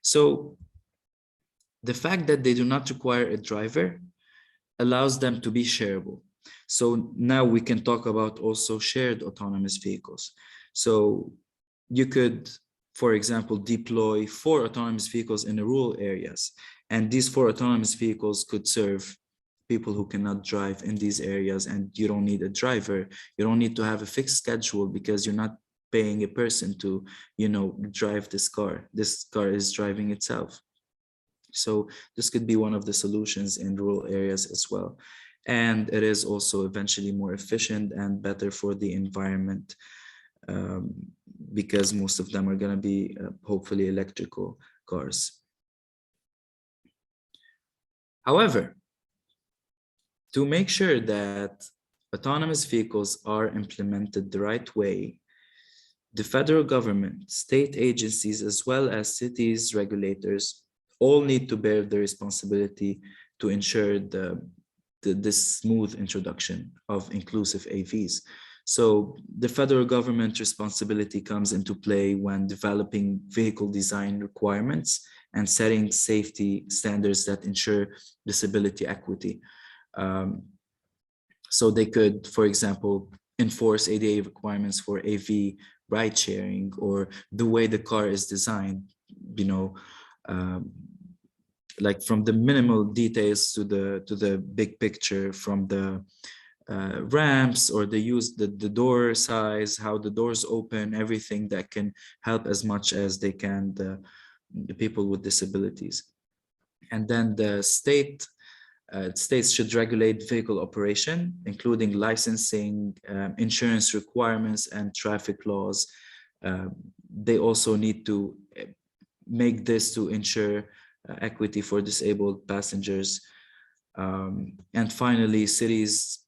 So the fact that they do not require a driver allows them to be shareable. So now we can talk about also shared autonomous vehicles. So you could, for example, deploy 4 autonomous vehicles in the rural areas, and these 4 autonomous vehicles could serve people who cannot drive in these areas, and you don't need a driver. You don't need to have a fixed schedule because you're not paying a person to, drive this car. This car is driving itself. So this could be one of the solutions in rural areas as well. And it is also eventually more efficient and better for the environment, because most of them are going to be hopefully electrical cars. However, to make sure that autonomous vehicles are implemented the right way, the federal government, state agencies, as well as cities regulators all need to bear the responsibility to ensure the smooth introduction of inclusive AVs. So the federal government responsibility comes into play when developing vehicle design requirements and setting safety standards that ensure disability equity. So they could, for example, enforce ADA requirements for AV ride sharing, or the way the car is designed, like from the minimal details to the big picture, from the ramps or the door size, how the doors open, everything that can help as much as they can the people with disabilities. And then the states should regulate vehicle operation, including licensing, insurance requirements, and traffic laws. They also need to make this to ensure equity for disabled passengers. And finally, cities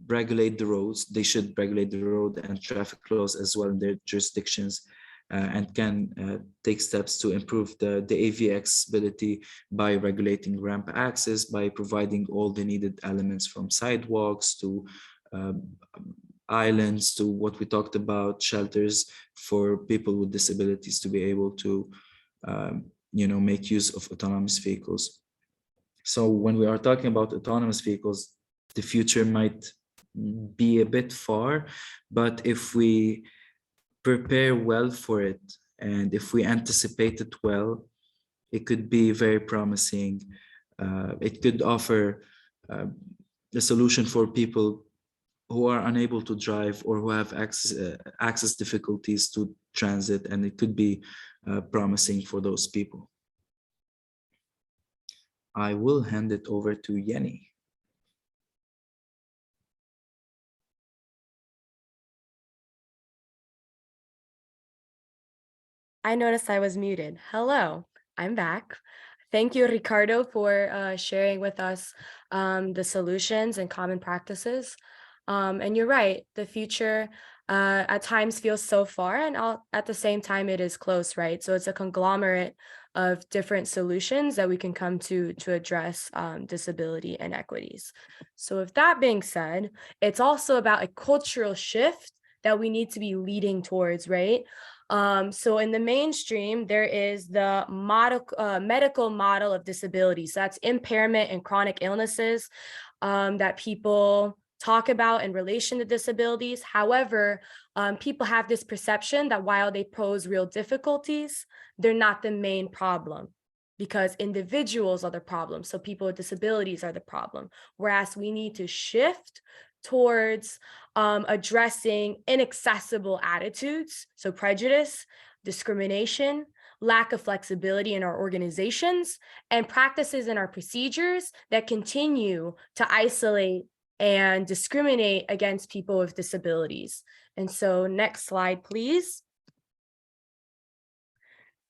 regulate the roads. They should regulate the road and traffic laws as well in their jurisdictions, and can take steps to improve the AV accessibility by regulating ramp access, by providing all the needed elements from sidewalks to islands to what we talked about, shelters for people with disabilities to be able to make use of autonomous vehicles. So when we are talking about autonomous vehicles, the future might be a bit far, but if we prepare well for it, and if we anticipate it well, it could be very promising. It could offer a solution for people who are unable to drive or who have access difficulties to transit, and it could be promising for those people. I will hand it over to Yenny.
I noticed I was muted. Hello, I'm back. Thank you, Ricardo, for sharing with us the solutions and common practices. And you're right, the future at times feels so far, and at the same time it is close, right? So it's a conglomerate of different solutions that we can come to address disability inequities. So with that being said, it's also about a cultural shift that we need to be leading towards, right? So in the mainstream, there is the medical model of disability. So that's impairment and chronic illnesses that people talk about in relation to disabilities. However, people have this perception that while they pose real difficulties, they're not the main problem, because individuals are the problem. So people with disabilities are the problem. Whereas we need to shift towards addressing inaccessible attitudes, so prejudice, discrimination, lack of flexibility in our organizations, and practices in our procedures that continue to isolate and discriminate against people with disabilities. And so next slide, please.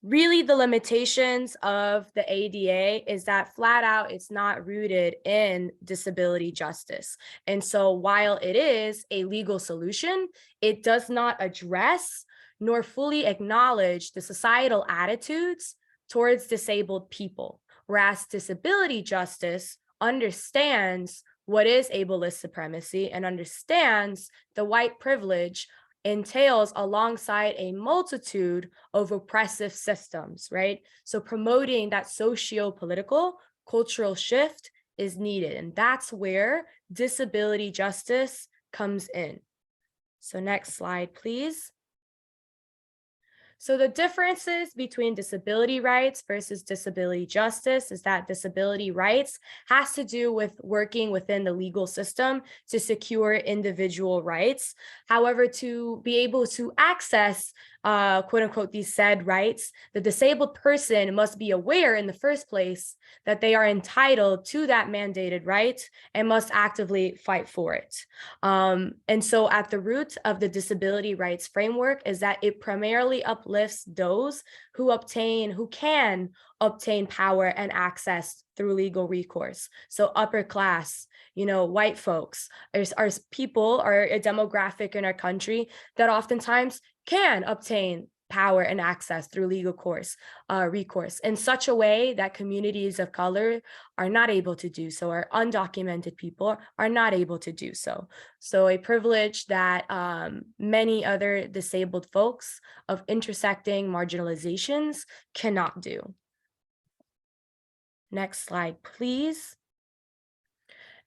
Really, the limitations of the ADA is that flat out, it's not rooted in disability justice. And so while it is a legal solution, it does not address nor fully acknowledge the societal attitudes towards disabled people, whereas disability justice understands what is ableist supremacy and understands the white privilege entails alongside a multitude of oppressive systems, right? So promoting that socio-political cultural shift is needed. And that's where disability justice comes in. So next slide, please. So the differences between disability rights versus disability justice is that disability rights has to do with working within the legal system to secure individual rights. However, to be able to access quote unquote these said rights, the disabled person must be aware in the first place that they are entitled to that mandated right and must actively fight for it. And so at the root of the disability rights framework is that it primarily uplifts those who can obtain power and access through legal recourse. So upper class, white folks, are people, are a demographic in our country that oftentimes can obtain power and access through legal recourse in such a way that communities of color are not able to do so, or undocumented people are not able to do so. So a privilege that many other disabled folks of intersecting marginalizations cannot do. Next slide, please.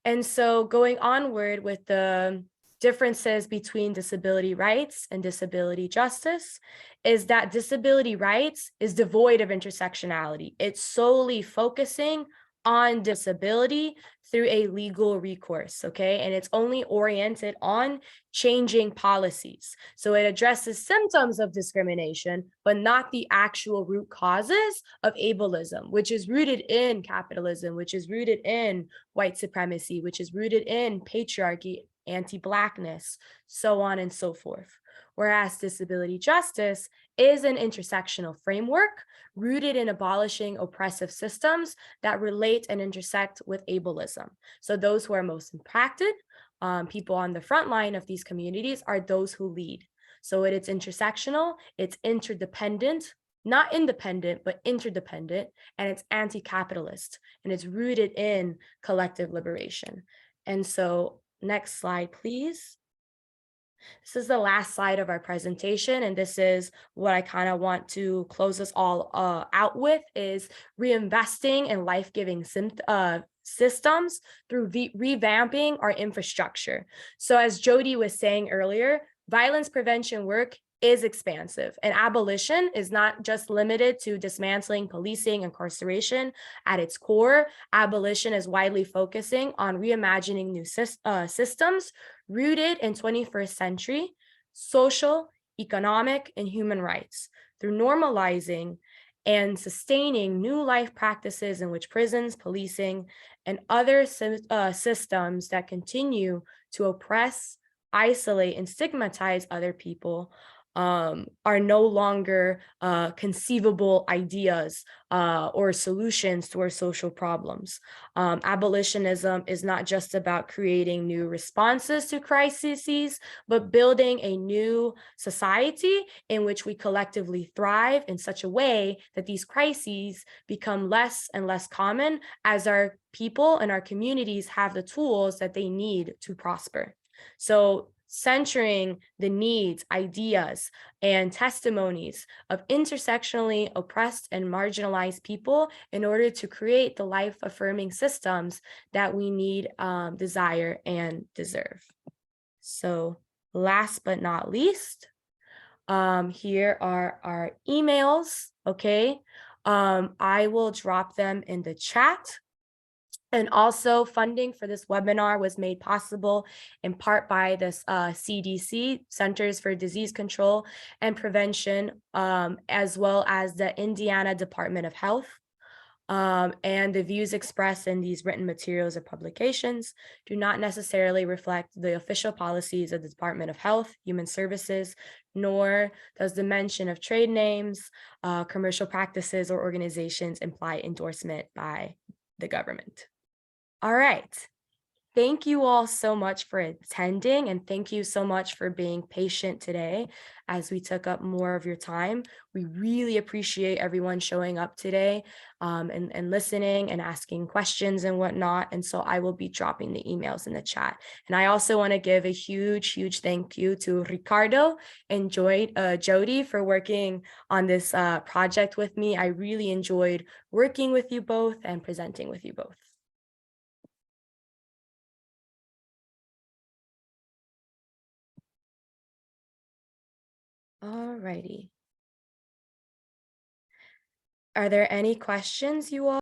And so going onward with the differences between disability rights and disability justice is that disability rights is devoid of intersectionality. It's solely focusing on disability through a legal recourse, okay? And it's only oriented on changing policies. So it addresses symptoms of discrimination, but not the actual root causes of ableism, which is rooted in capitalism, which is rooted in white supremacy, which is rooted in patriarchy, anti-Blackness, so on and so forth. Whereas disability justice is an intersectional framework rooted in abolishing oppressive systems that relate and intersect with ableism. So those who are most impacted, people on the front line of these communities, are those who lead. So it's intersectional, it's interdependent, not independent, but interdependent, and it's anti-capitalist, and it's rooted in collective liberation. And so next slide, please. This is the last slide of our presentation, and this is what I kind of want to close us all out with, is reinvesting in life-giving systems through revamping our infrastructure. So as Jody was saying earlier, violence prevention work is expansive, and abolition is not just limited to dismantling policing, incarceration. At its core, abolition is widely focusing on reimagining new systems rooted in 21st century social, economic, and human rights through normalizing and sustaining new life practices in which prisons, policing, and other systems that continue to oppress, isolate, and stigmatize other people are no longer conceivable ideas or solutions to our social problems. Abolitionism is not just about creating new responses to crises, but building a new society in which we collectively thrive in such a way that these crises become less and less common as our people and our communities have the tools that they need to prosper. So centering the needs, ideas, and testimonies of intersectionally oppressed and marginalized people in order to create the life-affirming systems that we need, desire, and deserve. So last but not least, here are our emails, okay? I will drop them in the chat. And also funding for this webinar was made possible in part by this CDC, Centers for Disease Control and Prevention, as well as the Indiana Department of Health. And the views expressed in these written materials or publications do not necessarily reflect the official policies of the Department of Health, Human Services, nor does the mention of trade names, commercial practices, or organizations imply endorsement by the government. All right. Thank you all so much for attending, and thank you so much for being patient today as we took up more of your time. We really appreciate everyone showing up today and listening and asking questions and whatnot. And so I will be dropping the emails in the chat. And I also want to give a huge thank you to Ricardo and Jody for working on this project with me. I really enjoyed working with you both and presenting with you both. All righty. Are there any questions you all